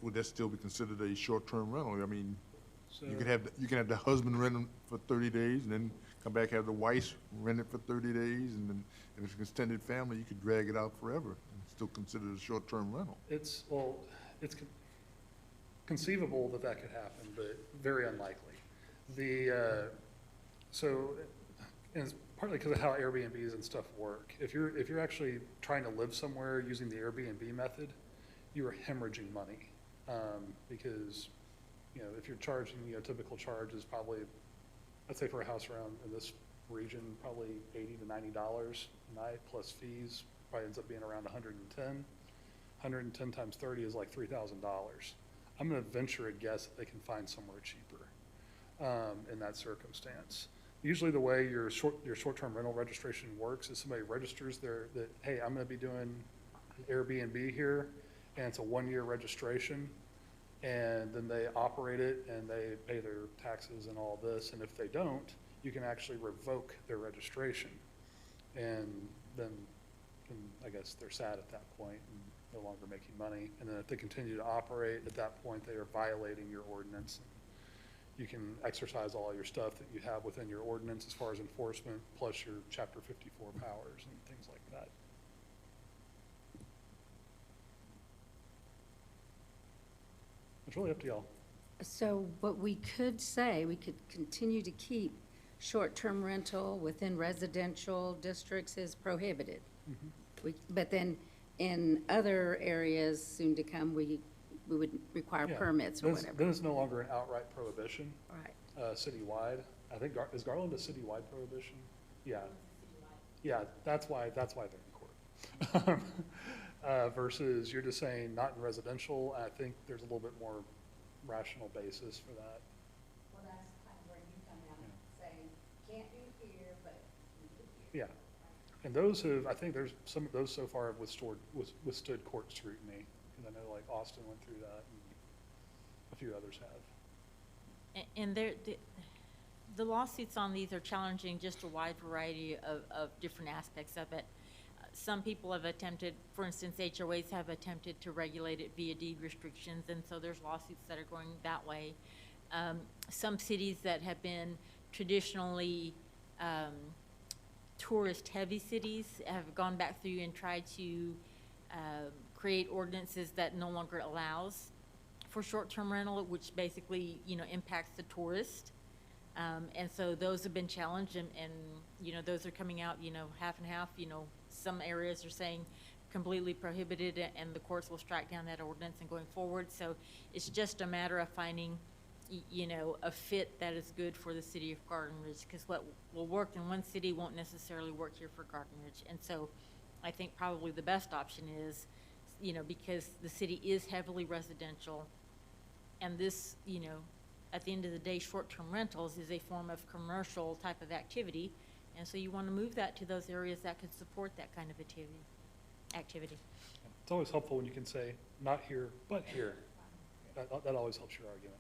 Would that still be considered a short-term rental? I mean, So you can have the husband rent them for 30 days and then come back, have the wife rent it for 30 days, and then if it's an extended family, you could drag it out forever and still consider it a short-term rental. it's conceivable that could happen, but very unlikely. And it's partly because of how Airbnbs and stuff work. If you're actually trying to live somewhere using the Airbnb method, you are hemorrhaging money. Because, you know, if you're charging, you know, typical charge is probably, I'd say for a house around in this region, probably $80 to $90 a night plus fees, probably ends up being around 110. 110 times 30 is like $3,000. I'm gonna venture a guess that they can find somewhere cheaper in that circumstance. Usually the way your short-term rental registration works is somebody registers that, hey, I'm gonna be doing an Airbnb here, and it's a 1-year registration, and then they operate it and they pay their taxes and all this, and if they don't, you can actually revoke their registration. And then I guess they're sad at that point and no longer making money. And then if they continue to operate, at that point, they are violating your ordinance. You can exercise all your stuff that you have within your ordinance as far as enforcement, plus your Chapter 54 powers and things like that. It's really up to y'all. So what we could say, we could continue to keep short-term rental within residential districts is prohibited. But then in other areas soon to come, we would require Yeah. permits or Then whatever. Then it's no longer an outright prohibition, Right. citywide. I think, is Garland a citywide prohibition? Yeah. Yeah, that's why they're in court. Versus you're just saying not in residential, I think there's a little bit more rational basis for that. Well, that's kind of where you come out saying, can't do here, but you do here. Yeah. And those I think there's some of those so far have withstood court scrutiny. Because I know like Austin went through that and a few others have. And the lawsuits on these are challenging just a wide variety of different aspects of it. some people have attempted, for instance, HOAs have attempted to regulate it via deed restrictions, and so there's lawsuits that are going that way. Some cities that have been traditionally tourist-heavy cities have gone back through and tried to create ordinances that no longer allows for short-term rental, which basically, impacts the tourist. And so those have been challenged, and those are coming out, half and half. Some areas are saying completely prohibited, and the courts will strike down that ordinance and going forward. So it's just a matter of finding, a fit that is good for the city of Garden Ridge, because what will work in one city won't necessarily work here for Garden Ridge. And so I think probably the best option is, because the city is heavily residential, and this, at the end of the day, short-term rentals is a form of commercial type of activity, and so you want to move that to those areas that could support that kind of activity. It's always helpful when you can say, not here, but here. That always helps your argument.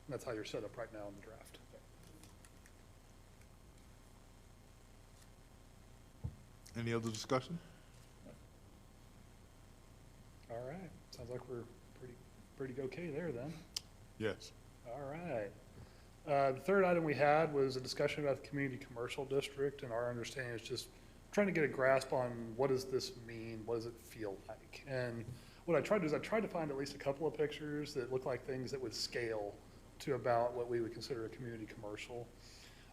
And that's how you're set up right now in the draft. Any other discussion? All right, sounds like we're pretty okay there then. Yes. All right. The third item we had was a discussion about the community commercial district, and our understanding is just trying to get a grasp on what does this mean, what does it feel like? And what I tried to do is I tried to find at least a couple of pictures that look like things that would scale to about what we would consider a community commercial.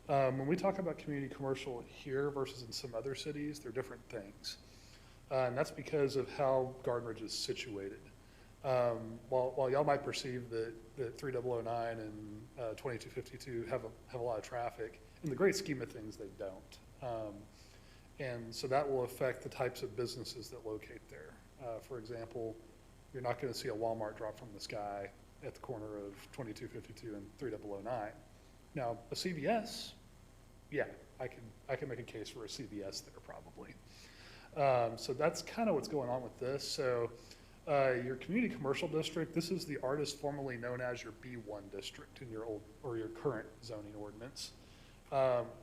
When we talk about community commercial here versus in some other cities, they're different things. And that's because of how Garden Ridge is situated. While y'all might perceive that 3009 and 2252 have a lot of traffic, in the great scheme of things, they don't. And so that will affect the types of businesses that locate there. For example, you're not going to see a Walmart drop from the sky at the corner of 2252 and 3009. Now, a CVS, yeah, I can make a case for a CVS there probably. So that's kind of what's going on with this. So your community commercial district, this is the artist formerly known as your B1 district in your old or your current zoning ordinance.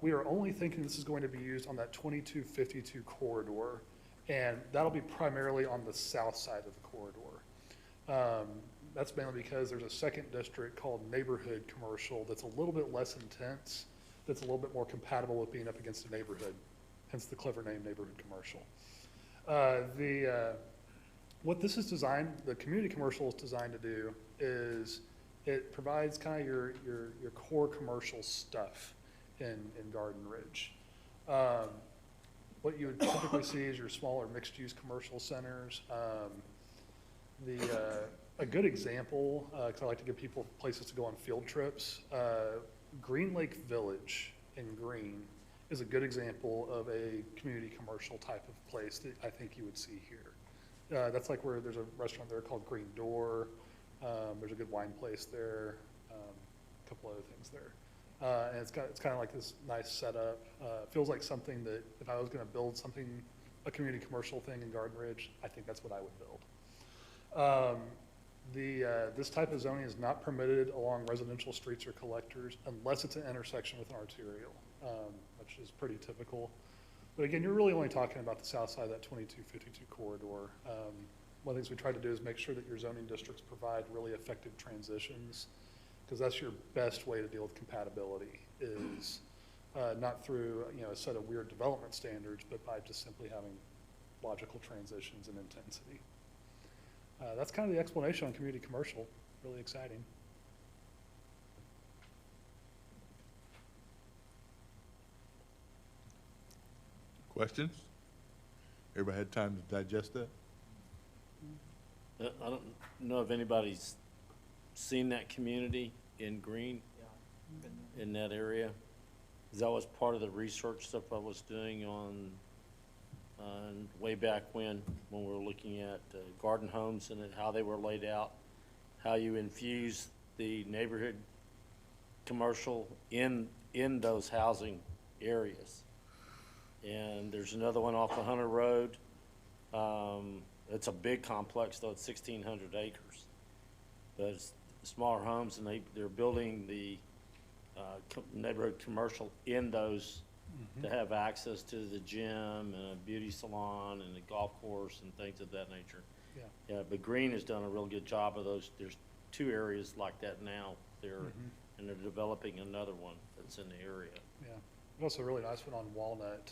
We are only thinking this is going to be used on that 2252 corridor, and that'll be primarily on the south side of the corridor. That's mainly because there's a second district called neighborhood commercial that's a little bit less intense, that's a little bit more compatible with being up against a neighborhood, hence the clever name neighborhood commercial. What this is designed, the community commercial is designed to do is it provides kind of your core commercial stuff in Garden Ridge. What you would typically see is your smaller mixed-use commercial centers. A good example, because I like to give people places to go on field trips, Green Lake Village in Green is a good example of a community commercial type of place that I think you would see here. That's like where there's a restaurant there called Green Door. There's a good wine place there, a couple other things there. And it's kind of like this nice setup. Feels like something that if I was going to build something, a community commercial thing in Garden Ridge, I think that's what I would build. This type of zoning is not permitted along residential streets or collectors unless it's an intersection with an arterial, which is pretty typical. But again, you're really only talking about the south side of that 2252 corridor. One of the things we try to do is make sure that your zoning districts provide really effective transitions, because that's your best way to deal with compatibility is not through a set of weird development standards, but by just simply having logical transitions and intensity. That's kind of the explanation on community commercial. Really exciting. Questions? Everybody had time to digest that? I don't know if anybody's seen that community in Green, in that area. That was part of the research stuff I was doing on way back when we were looking at garden homes and how they were laid out, how you infuse the neighborhood commercial in those housing areas. And there's another one off of Hunter Road. It's a big complex though, it's 1,600 acres. But it's smaller homes, and they're building the neighborhood commercial in those to have access to the gym and a beauty salon and a golf course and things of that nature. Yeah. Yeah, but Green has done a real good job of those. There's 2 areas like that now there, and they're developing another one that's in the area. Yeah. There's also a really nice one on Walnut.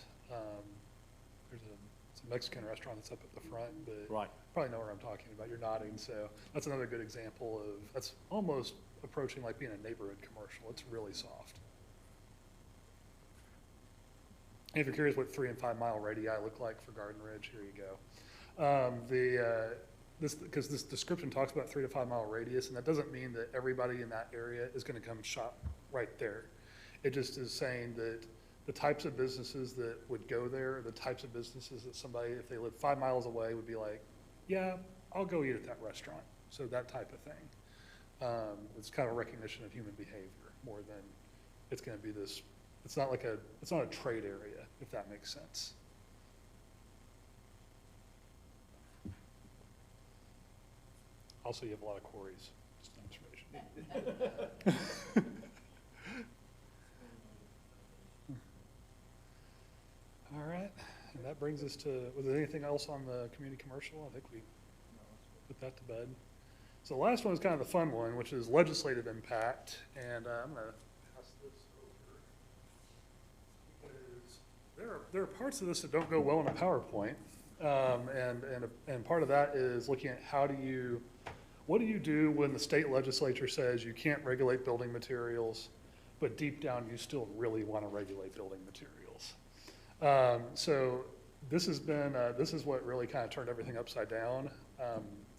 It's a Mexican restaurant that's up at the front, but Right. probably know where I'm talking about. You're nodding, so that's another good example of, that's almost approaching like being a neighborhood commercial. It's really soft. And if you're curious what 3 and 5 mile radii look like for Garden Ridge, here you go. Because this description talks about 3 to 5 mile radius, and that doesn't mean that everybody in that area is going to come shop right there. It just is saying that the types of businesses that would go there, the types of businesses that somebody, if they live 5 miles away, would be like, yeah, I'll go eat at that restaurant. So that type of thing. It's kind of a recognition of human behavior more than it's going to be this. It's not a trade area, if that makes sense. Also, you have a lot of quarries, just an observation. All right, and that brings us to, was there anything else on the community commercial? I think we put that to bed. So the last one is kind of the fun one, which is legislative impact, and I'm going to pass this over. Because there are parts of this that don't go well in a PowerPoint, and part of that is looking at what do you do when the state legislature says you can't regulate building materials, but deep down you still really want to regulate building materials. So this is what really kind of turned everything upside down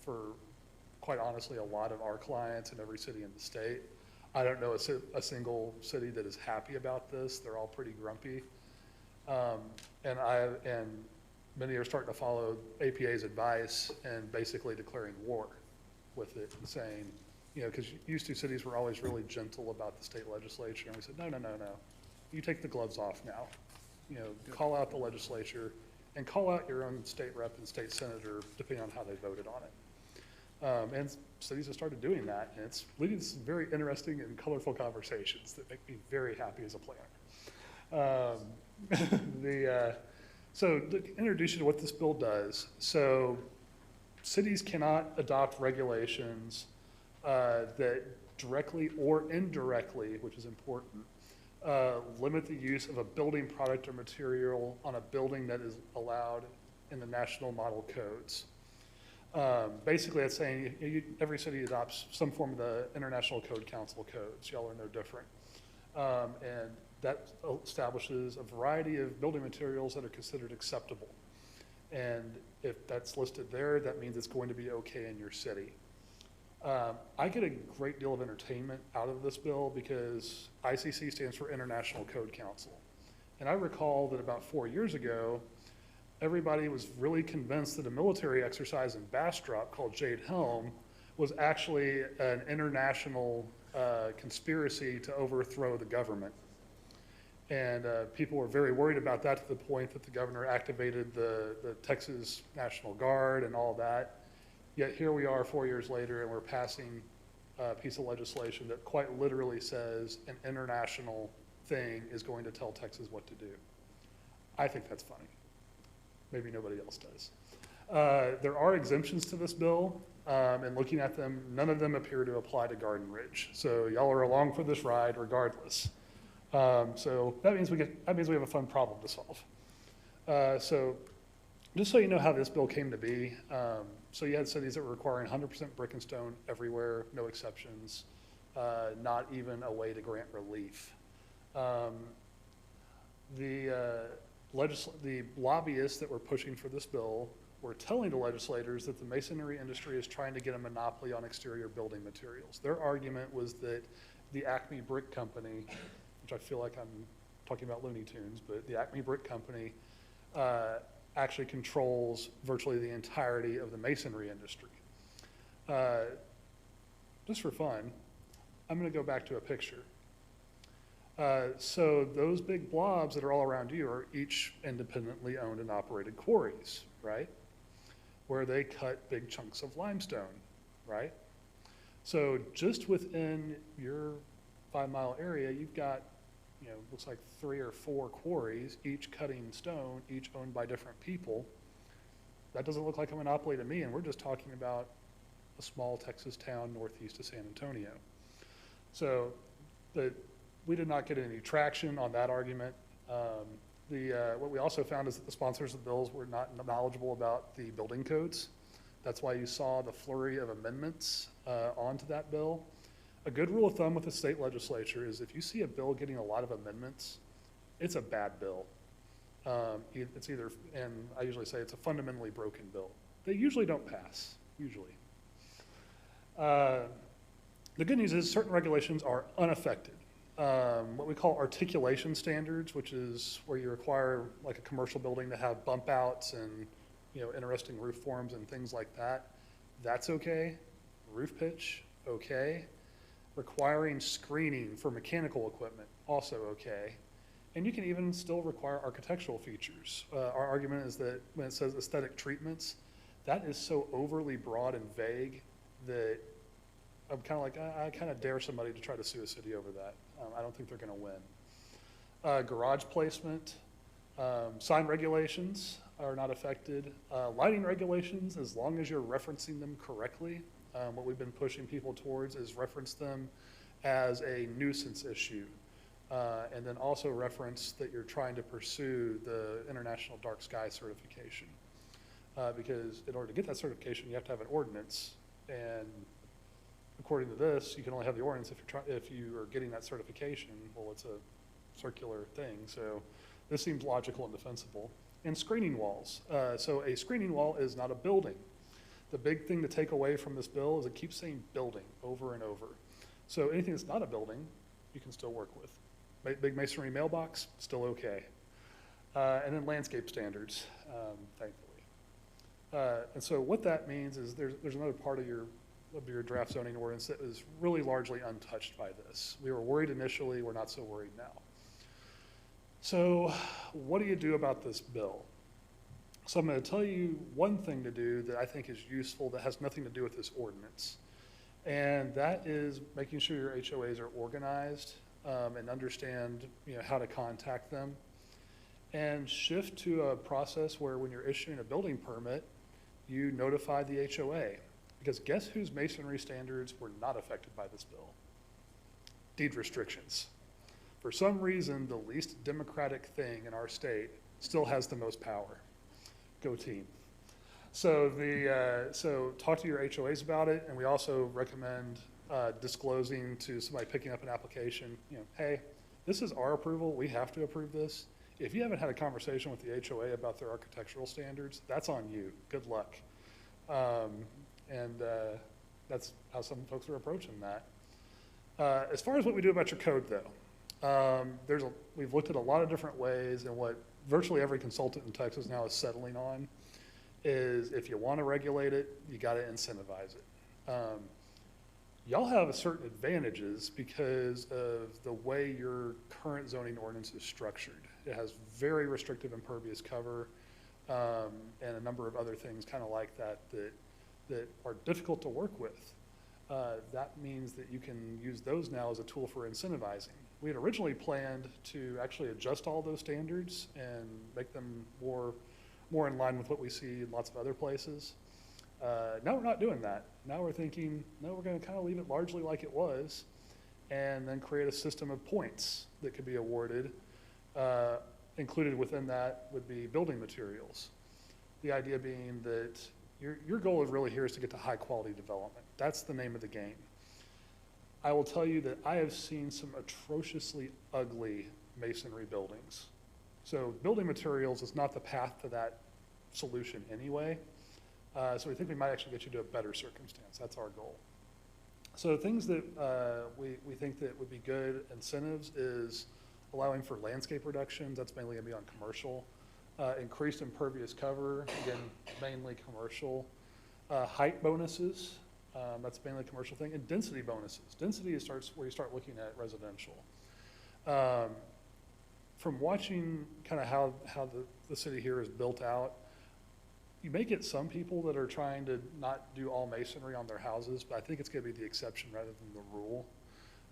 for, quite honestly, a lot of our clients in every city in the state. I don't know a single city that is happy about this. They're all pretty grumpy. And many are starting to follow APA's advice and basically declaring war with it and saying, because used to cities were always really gentle about the state legislature. And we said, no. You take the gloves off now. Call out the legislature and call out your own state rep and state senator, depending on how they voted on it. And cities have started doing that, and it's leading to some very interesting and colorful conversations that make me very happy as a planner. So to introduce you to what this bill does. So cities cannot adopt regulations that directly or indirectly, which is important, limit the use of a building product or material on a building that is allowed in the national model codes. Basically, it's saying every city adopts some form of the International Code Council codes. Y'all are no different. And that establishes a variety of building materials that are considered acceptable. And if that's listed there, that means it's going to be okay in your city. I get a great deal of entertainment out of this bill because ICC stands for International Code Council. And I recall that about 4 years ago, everybody was really convinced that a military exercise in Bastrop called Jade Helm was actually an international conspiracy to overthrow the government. And people were very worried about that to the point that the governor activated the Texas National Guard and all that. Yet here we are 4 years later, and we're passing a piece of legislation that quite literally says an international thing is going to tell Texas what to do. I think that's funny. Maybe nobody else does. There are exemptions to this bill, and looking at them, none of them appear to apply to Garden Ridge. So y'all are along for this ride regardless. So that means we have a fun problem to solve. So just so you know how this bill came to be, so you had cities that were requiring 100% brick and stone everywhere, no exceptions, not even a way to grant relief. The lobbyists that were pushing for this bill were telling the legislators that the masonry industry is trying to get a monopoly on exterior building materials. Their argument was that the Acme Brick Company, which I feel like I'm talking about Looney Tunes, but the Acme Brick Company actually controls virtually the entirety of the masonry industry. Just for fun, I'm going to go back to a picture. So those big blobs that are all around you are each independently owned and operated quarries, right? Where they cut big chunks of limestone, right? So just within your 5 mile area, you've got looks like 3 or 4 quarries, each cutting stone, each owned by different people. That doesn't look like a monopoly to me, and we're just talking about a small Texas town northeast of San Antonio. So we did not get any traction on that argument. What we also found is that the sponsors of the bills were not knowledgeable about the building codes. That's why you saw the flurry of amendments onto that bill. A good rule of thumb with the state legislature is if you see a bill getting a lot of amendments, it's a bad bill. It's either, and I usually say it's a fundamentally broken bill. They usually don't pass, usually. The good news is certain regulations are unaffected. What we call articulation standards, which is where you require like a commercial building to have bump outs and interesting roof forms and things like that. That's okay. Roof pitch, okay. Requiring screening for mechanical equipment, also okay. And you can even still require architectural features. Our argument is that when it says aesthetic treatments, that is so overly broad and vague that I'm kind of like, I kind of dare somebody to try to sue a city over that. I don't think they're going to win. Garage placement, sign regulations are not affected. Lighting regulations, as long as you're referencing them correctly, what we've been pushing people towards is reference them as a nuisance issue. And then also reference that you're trying to pursue the International Dark Sky certification. Because in order to get that certification, you have to have an ordinance. And according to this, you can only have the ordinance if you are getting that certification. Well, it's a circular thing, so this seems logical and defensible. And screening walls. So a screening wall is not a building. The big thing to take away from this bill is it keeps saying building over and over. So anything that's not a building, you can still work with. Big masonry mailbox, still okay. And then landscape standards, thankfully. And so what that means is there's another part of your draft zoning ordinance that is really largely untouched by this. We were worried initially, we're not so worried now. So what do you do about this bill? So I'm going to tell you one thing to do that I think is useful that has nothing to do with this ordinance. And that is making sure your HOAs are organized and understand how to contact them. And shift to a process where when you're issuing a building permit, you notify the HOA. Because guess whose masonry standards were not affected by this bill? Deed restrictions. For some reason, the least democratic thing in our state still has the most power. Go team. So so talk to your HOAs about it, and we also recommend disclosing to somebody picking up an application, hey, this is our approval, we have to approve this. If you haven't had a conversation with the HOA about their architectural standards, that's on you. Good luck. That's how some folks are approaching that. As far as what we do about your code, though, we've looked at a lot of different ways, and what virtually every consultant in Texas now is settling on is if you want to regulate it, you got to incentivize it. Y'all have certain advantages because of the way your current zoning ordinance is structured. It has very restrictive impervious cover and a number of other things kind of like that are difficult to work with. That means that you can use those now as a tool for incentivizing. We had originally planned to actually adjust all those standards and make them more in line with what we see in lots of other places. Now we're not doing that. Now we're thinking, no, we're going to kind of leave it largely like it was and then create a system of points that could be awarded. Included within that would be building materials. The idea being that your goal really here is to get to high quality development. That's the name of the game. I will tell you that I have seen some atrociously ugly masonry buildings. So building materials is not the path to that solution anyway. So we think we might actually get you to a better circumstance. That's our goal. So things that we think that would be good incentives is allowing for landscape reductions. That's mainly going to be on commercial. Increased impervious cover, again, mainly commercial. Height bonuses, that's mainly a commercial thing. And density bonuses. Density starts where you start looking at residential. From watching kind of how the city here is built out, you may get some people that are trying to not do all masonry on their houses, but I think it's going to be the exception rather than the rule.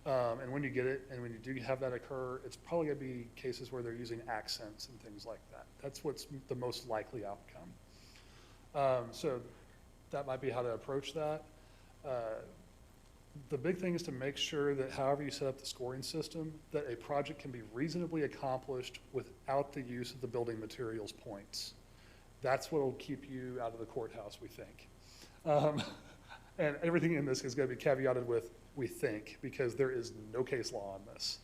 And when you get it, and when you do have that occur, it's probably gonna be cases where they're using accents and things like that. That's what's the most likely outcome. So that might be how to approach that. The big thing is to make sure that however you set up the scoring system, that a project can be reasonably accomplished without the use of the building materials points. That's what will keep you out of the courthouse, we think. And everything in this is going to be caveated with "we think," because there is no case law on this.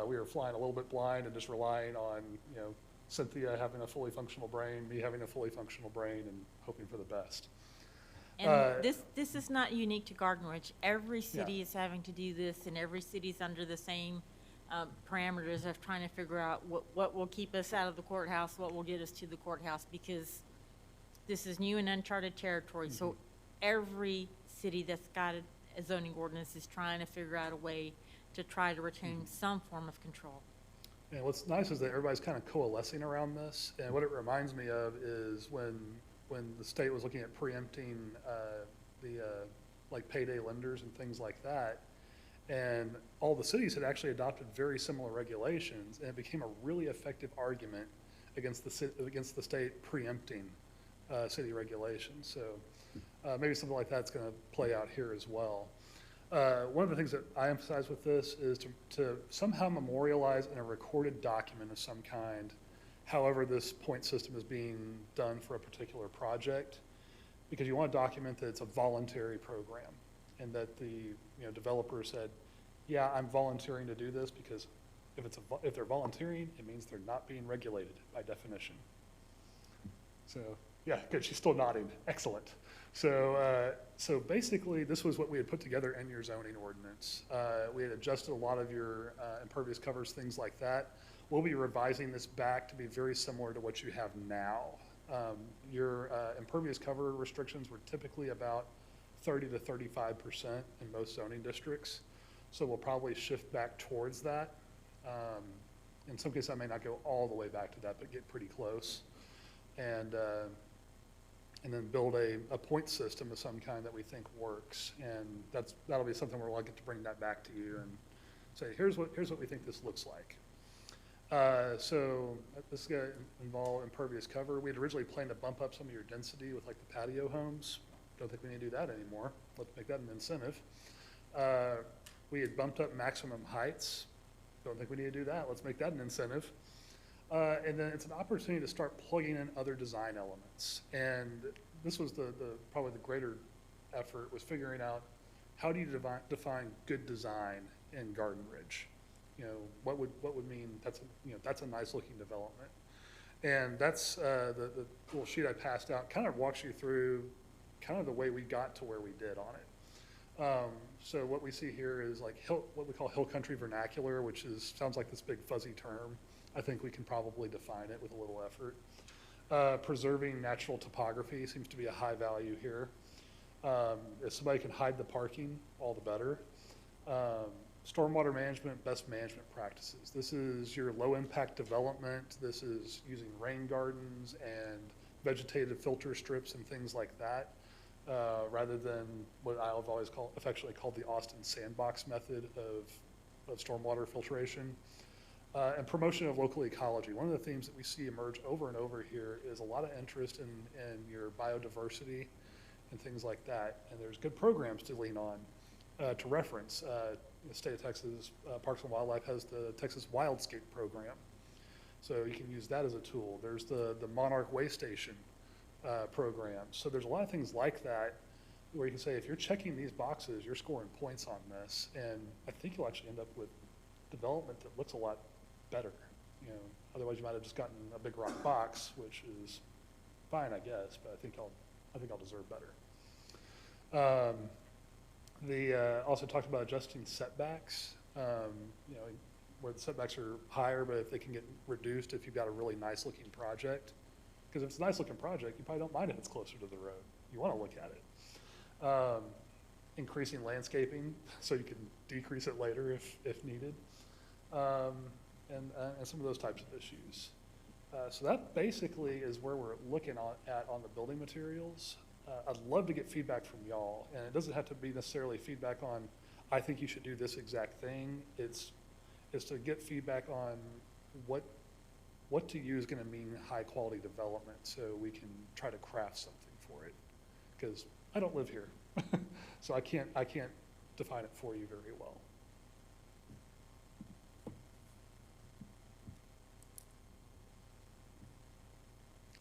We are flying a little bit blind and just relying on, you know, Cynthia having a fully functional brain, me having a fully functional brain, and hoping for the best. And this is not unique to Garden Ridge. Every city is having to do this, and every city's under the same parameters of trying to figure out what will keep us out of the courthouse, what will get us to the courthouse, because this is new and uncharted territory. So every city that's got a zoning ordinance is trying to figure out a way to try to retain some form of control. And what's nice is that everybody's kind of coalescing around this. And what it reminds me of is when the state was looking at preempting like payday lenders and things like that, and all the cities had actually adopted very similar regulations, and it became a really effective argument against the state preempting city regulations. So maybe something like that's going to play out here as well. One of the things that I emphasize with this is to somehow memorialize in a recorded document of some kind however this point system is being done for a particular project, because you want to document that it's a voluntary program and that the developer said, yeah, I'm volunteering to do this, because if they're volunteering, it means they're not being regulated by definition. So yeah, good, she's still nodding, excellent. So basically this was what we had put together in your zoning ordinance. We had adjusted a lot of your impervious covers, things like that. We'll be revising this back to be very similar to what you have now. Your impervious cover restrictions were typically about 30 to 35% in most zoning districts. So we'll probably shift back towards that. In some cases, I may not go all the way back to that, but get pretty close. And then build a point system of some kind that we think works. And that'll be something where we'll get to bring that back to you and say, here's what we think this looks like. So this is going to involve impervious cover. We had originally planned to bump up some of your density with like the patio homes. Don't think we need to do that anymore. Let's make that an incentive. We had bumped up maximum heights. Don't think we need to do that. Let's make that an incentive. And then it's an opportunity to start plugging in other design elements. And this was probably the greater effort, was figuring out how do you define good design in Garden Ridge. What would mean that's a nice looking development. And that's the little sheet I passed out kind of walks you through kind of the way we got to where we did on it. So what we see here is like what we call hill country vernacular, which sounds like this big fuzzy term. I think we can probably define it with a little effort. Preserving natural topography seems to be a high value here. If somebody can hide the parking, all the better. Stormwater management, best management practices. This is your low impact development. This is using rain gardens and vegetative filter strips and things like that, rather than what I've always affectionately called the Austin sandbox method of stormwater filtration. And promotion of local ecology. One of the themes that we see emerge over and over here is a lot of interest in your biodiversity and things like that. And there's good programs to lean on, to reference. The state of Texas Parks and Wildlife has the Texas Wildscape program. So you can use that as a tool. There's the Monarch Way Station program. So there's a lot of things like that where you can say, if you're checking these boxes, you're scoring points on this. And I think you'll actually end up with development that looks a lot better. Otherwise you might have just gotten a big rock box, which is fine, I guess, but I think I'll deserve better. Also talked about adjusting setbacks, where the setbacks are higher, but if they can get reduced if you've got a really nice looking project. Because if it's a nice looking project, you probably don't mind if it's closer to the road. You want to look at it. Increasing landscaping so you can decrease it later if needed. And some of those types of issues. So that basically is where we're looking at on the building materials. I'd love to get feedback from y'all, and it doesn't have to be necessarily feedback on, I think you should do this exact thing. It's to get feedback on what to you is gonna mean high-quality development, so we can try to craft something for it. Because I don't live here, so I can't define it for you very well.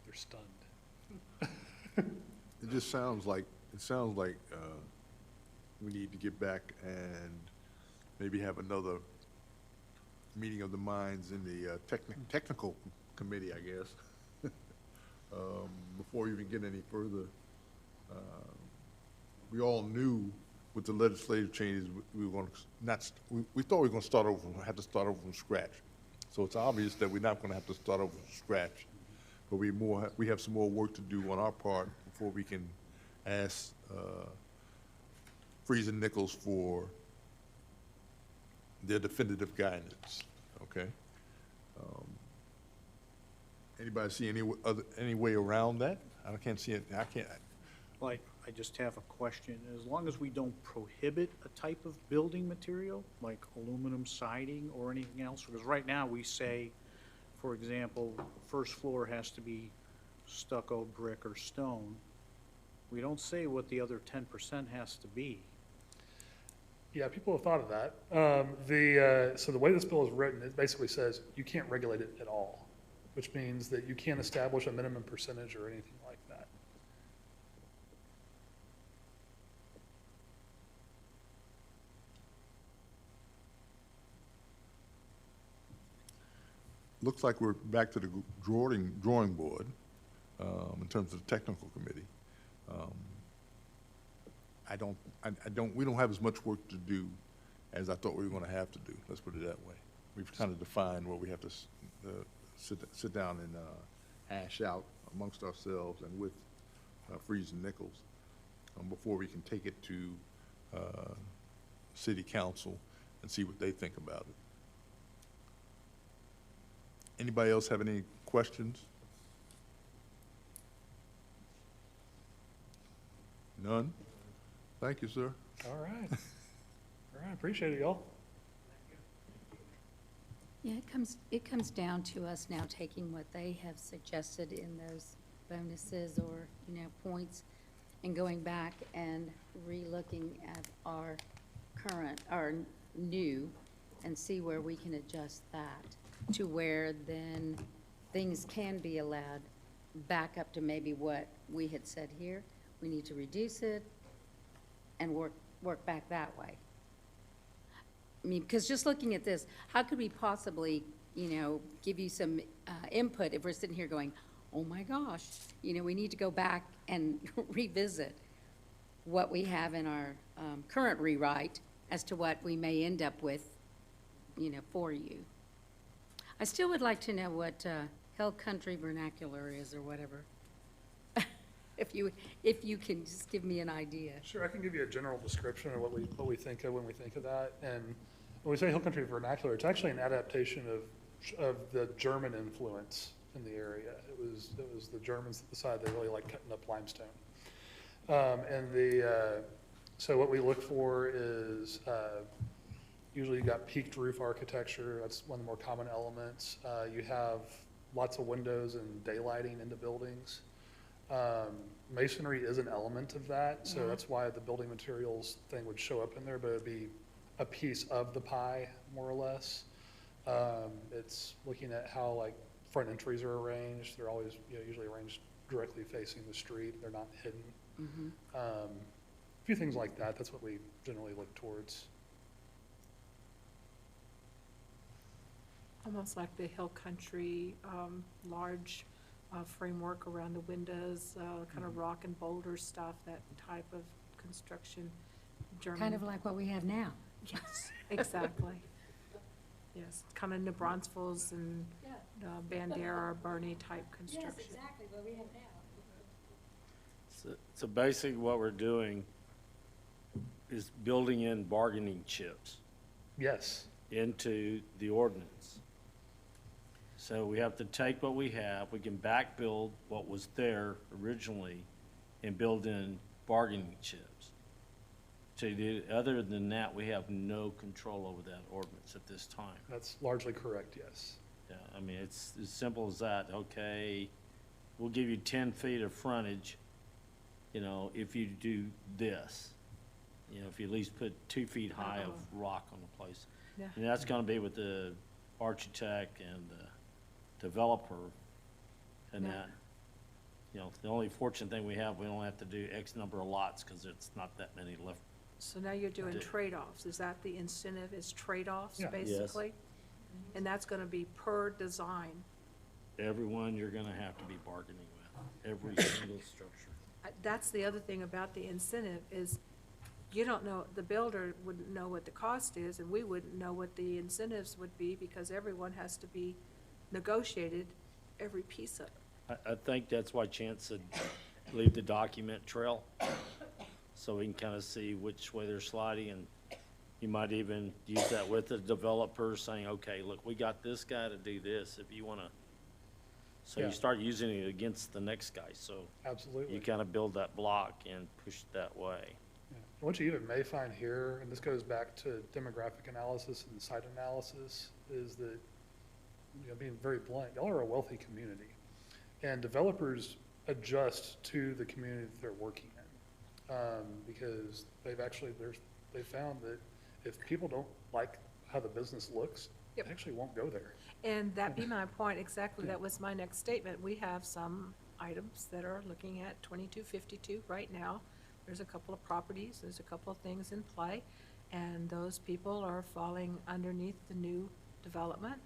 They're stunned. It just sounds like, we need to get back and maybe have another meeting of the minds in the technical committee, I guess. Before we even get any further, we all knew with the legislative changes, we were going to we thought we were going to have to start over from scratch. So it's obvious that we're not going to have to start over from scratch, but we have some more work to do on our part before we can ask Freeze and Nichols for their definitive guidance. Okay. Anybody see any way around that? I can't see it. I can't. Like, I just have a question. As long as we don't prohibit a type of building material, like aluminum siding or anything else, because right now we say, for example, first floor has to be stucco, brick, or stone. We don't say what the other 10% has to be. Yeah, people have thought of that. So the way this bill is written, it basically says you can't regulate it at all, which means that you can't establish a minimum percentage or anything like that. Looks like we're back to the drawing board in terms of the technical committee. We don't have as much work to do as I thought we were going to have to do. Let's put it that way. We've kind of defined what we have to sit down and hash out amongst ourselves and with Freeze and Nichols before we can take it to City Council and see what they think about it. Anybody else have any questions? None? Thank you, sir. All right. All right, appreciate it, y'all. Yeah, it comes down to us now taking what they have suggested in those bonuses or, points, and going back and re-looking at our new, and see where we can adjust that to where then things can be allowed back up to maybe what we had said here. We need to reduce it and work back that way. I mean, because just looking at this, how could we possibly, give you some input if we're sitting here going, oh my gosh, we need to go back and revisit what we have in our current rewrite as to what we may end up with, for you. I still would like to know what Hill Country vernacular is or whatever. If you can just give me an idea. Sure, I can give you a general description of what we think of when we think of that. And when we say Hill Country vernacular, it's actually an adaptation of the German influence in the area. It was the Germans that decided they really like cutting up limestone. So what we look for is usually you got peaked roof architecture. That's one of the more common elements. You have lots of windows and daylighting into buildings. Masonry is an element of that, so that's why the building materials thing would show up in there, but it'd be a piece of the pie, more or less. It's looking at how front entries are arranged. They're always usually arranged directly facing the street. They're not hidden. Mm-hmm. A few things like that. That's what we generally look towards. Almost like the Hill Country, large framework around the windows, kind of rock and boulder stuff, that type of construction. German. Kind of like what we have now. Yes, exactly. Yes, kind of New Braunfels and Bandera or Bernie type construction. Yes, exactly what we have now. So basically what we're doing is building in bargaining chips Yes. into the ordinance. So we have to take what we have, we can back build what was there originally and build in bargaining chips. Other than that, we have no control over that ordinance at this time. That's largely correct, yes. Yeah, I mean, it's as simple as that. Okay, we'll give you 10 feet of frontage, you know, if you do this. You know, if you at least put 2 feet high of rock on the place. Yeah. And that's gonna be with the architect and the developer and Yeah. that. You know, the only fortunate thing we have, we don't have to do X number of lots, cause it's not that many left. So now you're doing Do- Trade-offs. Is that the incentive, is trade-offs, Yeah. Yes. basically? And that's gonna be per design. Everyone you're gonna have to be bargaining with, every single structure. That's the other thing about the incentive, is you don't know, the builder wouldn't know what the cost is, and we wouldn't know what the incentives would be, because everyone has to be negotiated, every piece of it. I think that's why Chance said leave the document trail, so we can kind of see which way they're sliding, and you might even use that with the developer, saying, okay, look, we got this guy to do this, if you wanna. So Yeah. you start using it against the next guy, so Absolutely. you kind of build that block and push it that way. Yeah. What you even may find here, and this goes back to demographic analysis and site analysis, is that, you know, being very blunt, y'all are a wealthy community. And developers adjust to the community that they're working in. Because they found that if people don't like how the business looks, they Yep. actually won't go there. And that be my point, exactly, that was my next statement. We have some items that are looking at 2252 right now. There's a couple of properties, there's a couple of things in play, and those people are falling underneath the new development.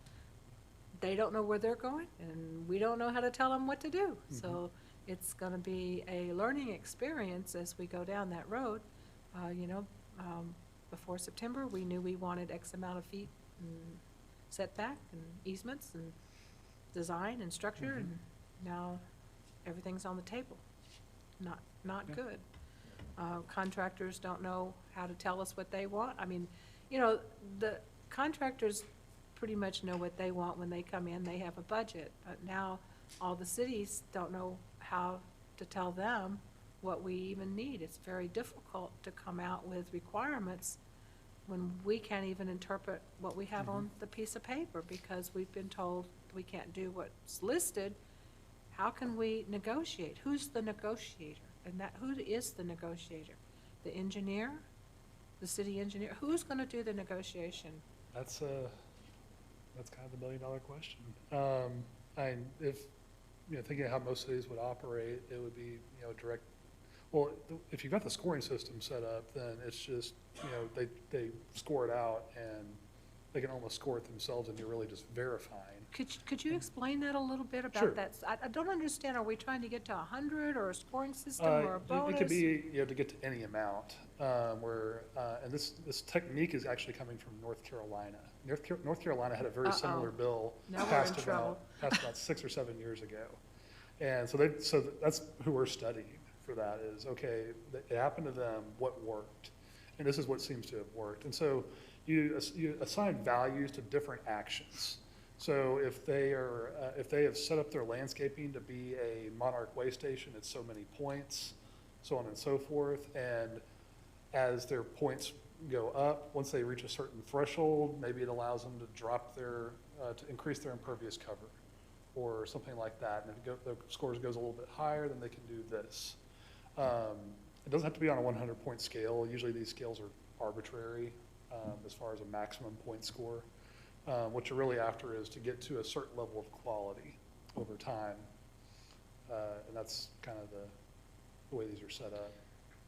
They don't know where they're going, and we don't know how to tell them what to do. So it's gonna be a learning experience as we go down that road. Before September, we knew we wanted X amount of feet and setback and easements and design and structure, and now everything's on the table. Not Yeah. good. Contractors don't know how to tell us what they want. I mean, the contractors pretty much know what they want when they come in, they have a budget. But now, all the cities don't know how to tell them what we even need. It's very difficult to come out with requirements when we can't even interpret what we have on the piece of paper, because we've been told we can't do what's listed. How can we negotiate? Who's the negotiator? And who is the negotiator? The engineer? The city engineer? Who's gonna do the negotiation? That's kind of the million-dollar question. If, thinking of how most cities would operate, it would be, direct, well, if you've got the scoring system set up, then it's just, they score it out, and they can almost score it themselves, and you're really just verifying. Could you explain that a little bit Sure. about that? I don't understand, are we trying to get to 100, or a scoring system, or a bonus? It could be, to get to any amount, and this technique is actually coming from North Carolina. North Carolina had a very similar bill Now we're passed in trouble. about 6 or 7 years ago. And so that's who we're studying for that, is, okay, it happened to them, what worked? And this is what seems to have worked. And so you assign values to different actions. So if they have set up their landscaping to be a Monarch Way station, it's so many points, so on and so forth. And as their points go up, once they reach a certain threshold, maybe it allows them to drop to increase their impervious cover, or something like that. And if the scores goes a little bit higher, then they can do this. It doesn't have to be on a 100-point scale. Usually these scales are arbitrary as far as a maximum point score. What you're really after is to get to a certain level of quality over time. And that's kind of the way these are set up.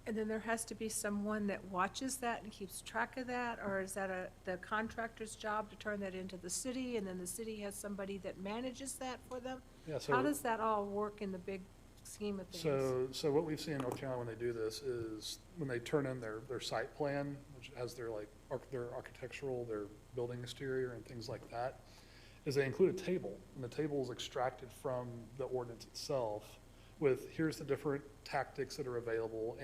And then there has to be someone that watches that and keeps track of that, or is that the contractor's job to turn that into the city, and then the city has somebody that manages that for them? Yeah, How does that all work in the big scheme of things? So what we've seen in North Carolina when they do this is when they turn in their site plan, which has their architectural, their building exterior and things like that, is they include a table, and the table is extracted from the ordinance itself with, here's the different tactics that are available,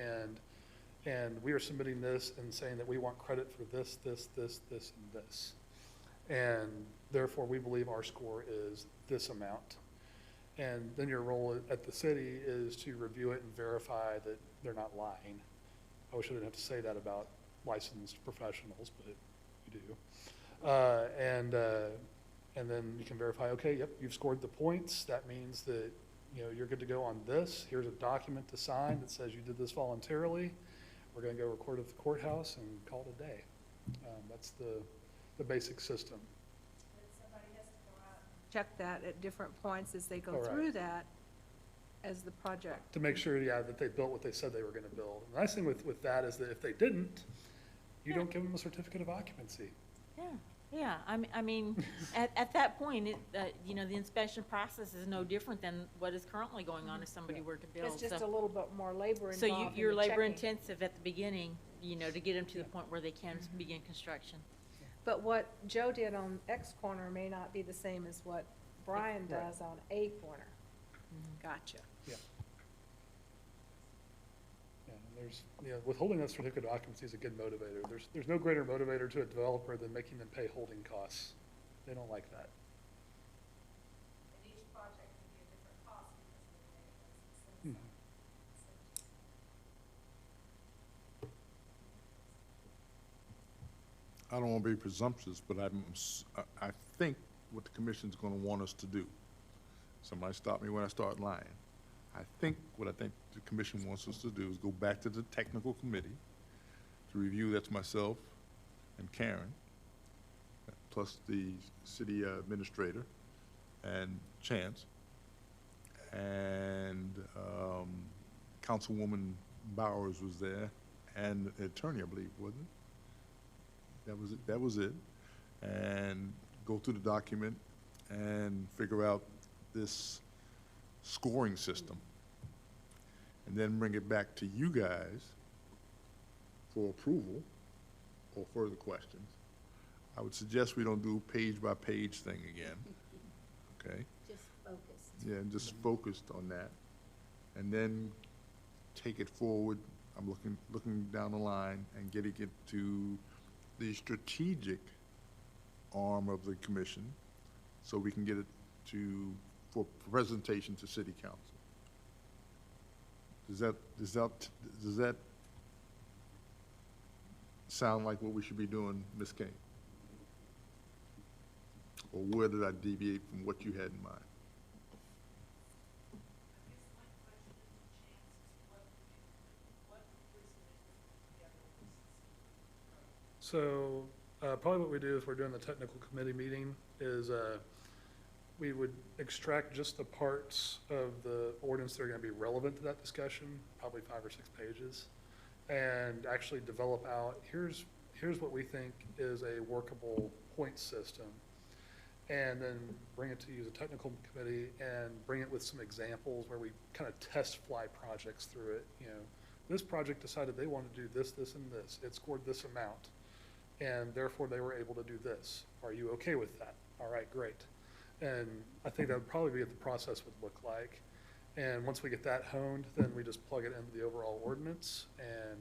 and we are submitting this and saying that we want credit for this, this, this, this, and this. And therefore, we believe our score is this amount. And then your role at the city is to review it and verify that they're not lying. I wish I didn't have to say that about licensed professionals, but you do. And then you can verify, okay, yep, you've scored the points. That means that, you're good to go on this. Here's a document to sign that says you did this voluntarily. We're gonna go record it at the courthouse and call it a day. That's the basic system. But somebody has to go out and Check that at different points as they go All right. through that as the project. To make sure, that they built what they said they were gonna build. And the nice thing with that is that if they didn't, you don't give them a certificate of occupancy. Yeah, I mean, at that point, the inspection process is no different than what is currently going on if somebody were to build. It's just So- a little bit more labor So involved in you're the labor checking. intensive at the beginning, to get them to the point where they can begin construction. But what Joe did on X corner may not be the same as what Brian Right. does on A corner. Gotcha. Yeah, and there's, withholding that certificate of occupancy is a good motivator. There's no greater motivator to a developer than making them pay holding costs. They don't like that. and each project can be a different cost because of the way it's I don't want to be presumptuous, but I think what the commission's going to want us to do. Somebody stop me when I start lying. I think the commission wants us to do is go back to the technical committee to review, that's myself and Karen, plus the city administrator and Chance, and Councilwoman Bowers was there, and the attorney, I believe, wasn't it? That was it. And go through the document and figure out this scoring system. And then bring it back to you guys for approval or further questions. I would suggest we don't do page by page thing again, okay? Just focused. Yeah, and just focused on that. And then take it forward, I'm looking down the line and getting it to the strategic arm of the commission so we can get it for presentation to city council. Does that sound like what we should be doing, Ms. King? Or where did I deviate from what you had in mind? So, probably what we do if we're doing the technical committee meeting is, we would extract just the parts of the ordinance that are gonna be relevant to that discussion, probably 5 or 6 pages, and actually develop out, here's what we think is a workable point system. And then bring it to you, the technical committee, and bring it with some examples where we kind of test fly projects through it, This project decided they wanted to do this, this, and this. It scored this amount, and therefore they were able to do this. Are you okay with that? All right, great. And I think that would probably be what the process would look like. And once we get that honed, then we just plug it into the overall ordinance and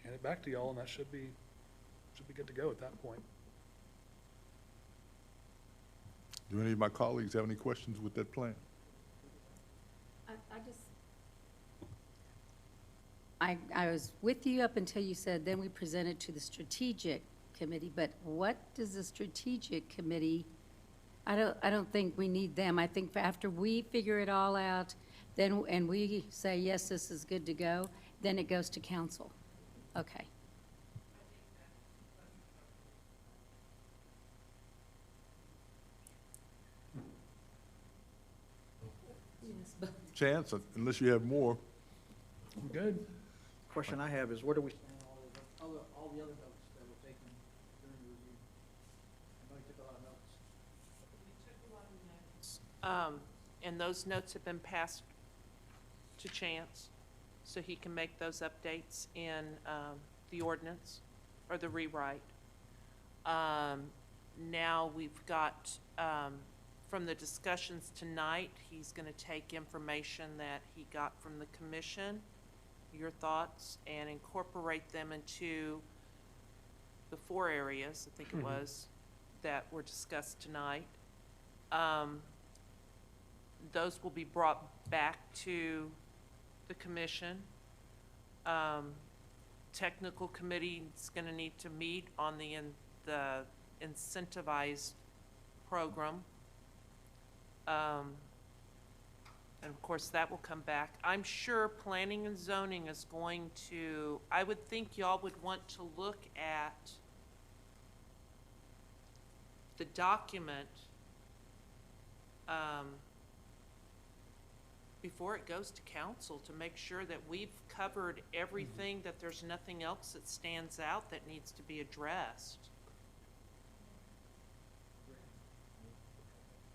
hand it back to y'all, and that should be good to go at that point. Do any of my colleagues have any questions with that plan? I was with you up until you said, then we presented to the strategic committee, but what does the strategic committee, I don't think we need them. I think after we figure it all out, then, and we say, yes, this is good to go, then it goes to council. Okay. Chance, unless you have more. Good. Question I have is, where do we stand on all the other notes that were taken during the review? I know you took a lot of notes. And those notes have been passed to Chance, so he can make those updates in the ordinance or the rewrite. Now we've got, from the discussions tonight, he's going to take information that he got from the commission, your thoughts, and incorporate them into the 4 areas, I think it was, that were discussed tonight. Those will be brought back to the commission. technical committee is gonna need to meet on the incentivized program. And of course, that will come back. I'm sure planning and zoning is going to, I would think y'all would want to look at the document before it goes to council to make sure that we've covered everything, that there's nothing else that stands out that needs to be addressed.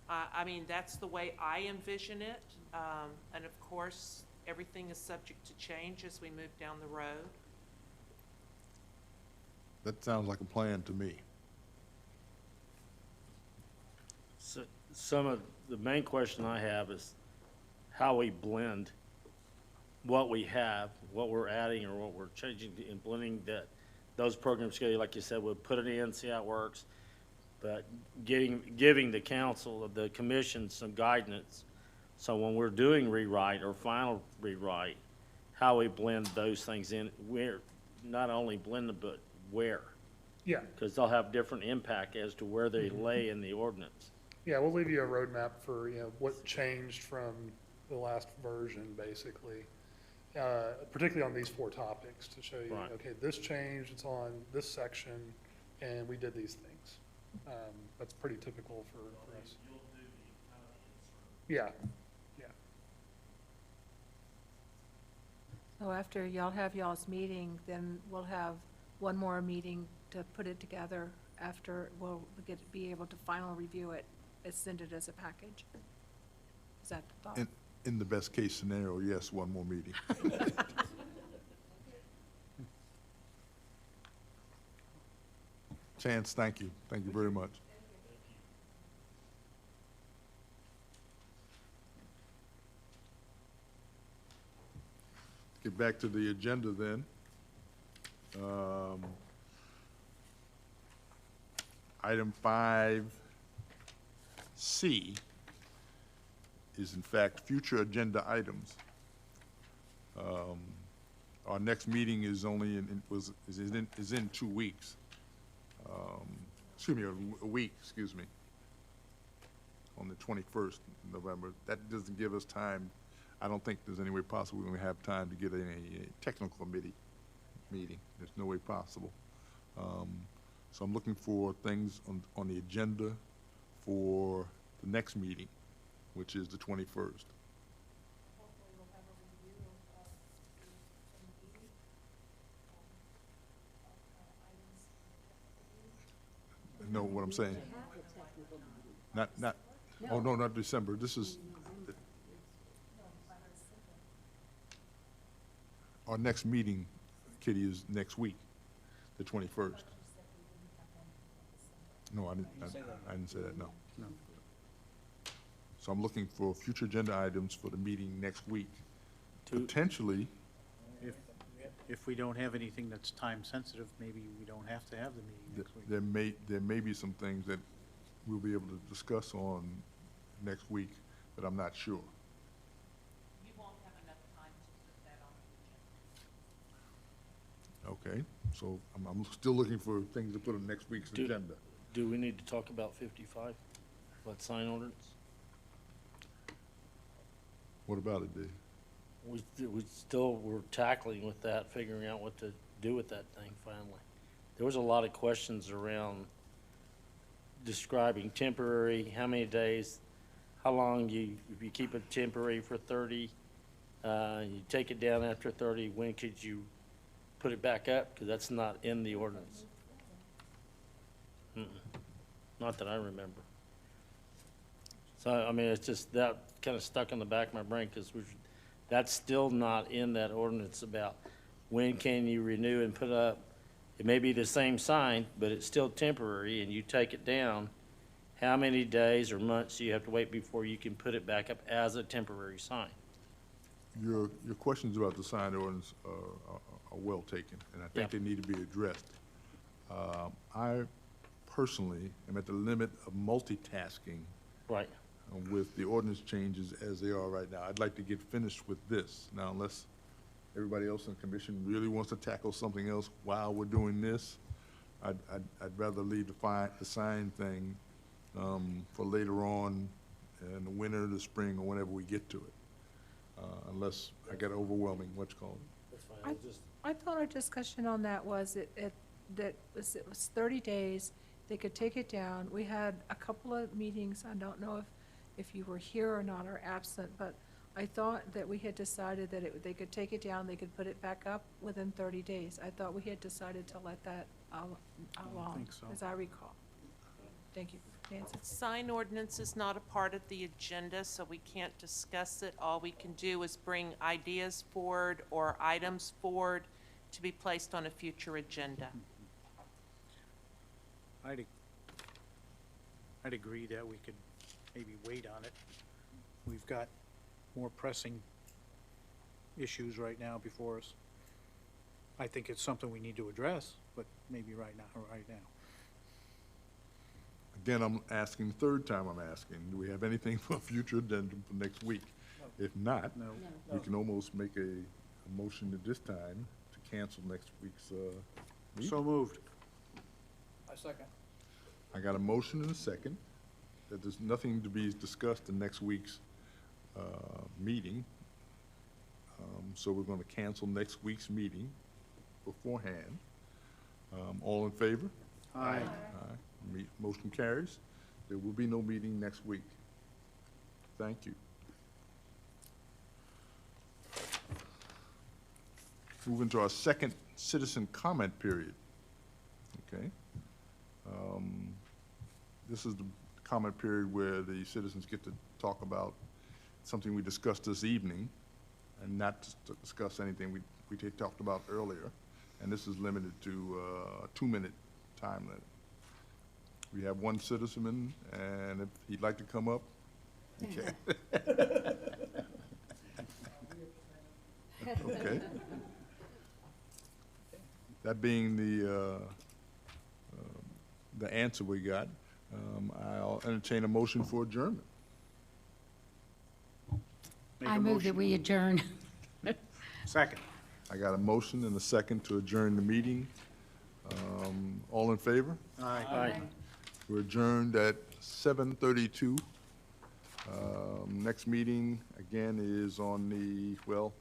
I mean, that's the way I envision it. And of course, everything is subject to change as we move down the road. That sounds like a plan to me. So, some of, the main question I have is how we blend what we have, what we're adding or what we're changing and blending those programs together. Like you said, we'll put it in, see how it works. But giving the council, the commission some guidance. So when we're doing rewrite or final rewrite, how we blend those things in, where, not only blend them, but where. Yeah, Because they'll have different impact as to where they lay in the ordinance. yeah, we'll leave you a roadmap for, what changed from the last version, basically. Particularly on these 4 topics to show you, Right. okay, this changed, it's on this section, and we did these things. That's pretty typical for us. Yeah, yeah. So after y'all have y'all's meeting, then we'll have one more meeting to put it together after we'll be able to final review it and send it as a package. Is that the thought? In the best case scenario, yes, one more meeting. Chance, thank you. Thank you very much. Get back to the agenda then. Item 5C is in fact future agenda items. Our next meeting is only is in 2 weeks. Excuse me, a week, excuse me, on the 21st of November. That doesn't give us time. I don't think there's any way possible we're going to have time to get a technical committee meeting. There's no way possible. So I'm looking for things on the agenda for the next meeting, which is the 21st. Hopefully we'll have a review of some meeting, items. Know what I'm saying? Not, oh, no, not December. This is, our next meeting, Kitty, is next week, the 21st. No, I didn't say that, no. No. So I'm looking for future agenda items for the meeting next week. To- Potentially, If we don't have anything that's time sensitive, maybe we don't have to have the meeting next week. there may be some things that we'll be able to discuss on next week, but I'm not sure. You won't have enough time to put that on the agenda. Okay, so I'm still looking for things to put on next week's Do- agenda. Do we need to talk about 55? About sign ordinance? What about it, Dave? We're tackling with that, figuring out what to do with that thing finally. There was a lot of questions around describing temporary, how many days, how long if you keep it temporary for 30, you take it down after 30, when could you put it back up? Because that's not in the ordinance. Not that I remember. So, I mean, it's just that kind of stuck in the back of my brain because that's still not in that ordinance about when can you renew and put up. It may be the same sign, but it's still temporary and you take it down. How many days or months do you have to wait before you can put it back up as a temporary sign? Your questions about the sign ordinance are well taken, and I think Yeah. they need to be addressed. I personally am at the limit of multitasking Right. with the ordinance changes as they are right now. I'd like to get finished with this. Now, unless everybody else in the commission really wants to tackle something else while we're doing this, I'd rather leave the sign thing for later on in the winter, the spring, or whenever we get to it. Unless I get overwhelming, what's called. That's fine, I'll just, I thought our discussion on that was that it was 30 days, they could take it down. We had a couple of meetings, I don't know if you were here or not or absent, but I thought that we had decided that they could take it down, they could put it back up within 30 days. I thought we had decided to let that alone, think so. as I recall. Thank you. Nancy? Sign ordinance is not a part of the agenda, so we can't discuss it. All we can do is bring ideas forward or items forward to be placed on a future agenda. I'd agree that we could maybe wait on it. We've got more pressing issues right now before us. I think it's something we need to address, but maybe right now. Again, I'm asking, third time I'm asking, do we have anything for a future addendum for next week? If not, No. we can almost make a motion at this time to cancel next week's meeting. So moved. I got a motion and a second, that there's nothing to be discussed in next week's meeting. So we're going to cancel next week's meeting beforehand. All in favor? Aye. Aye. Motion carries. There will be no meeting next week. Thank you. Moving to our second citizen comment period. Okay. This is the comment period where the citizens get to talk about something we discussed this evening and not to discuss anything we talked about earlier. And this is limited to a 2-minute time limit. We have one citizen, and if he'd like to come up, he can. Okay. That being the answer we got, I'll entertain a motion for adjournment. Make a I move that motion. we adjourn. Second. I got a motion and a second to adjourn the meeting. All in favor? Aye. We're adjourned at 7:32. Next meeting, again, is on the, well,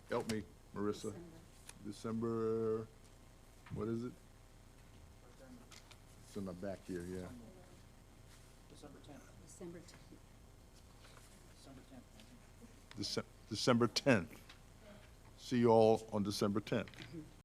help me, Marissa. December, what is it? It's in the back here, yeah. December 10th. December 10th. See you all on December 10th.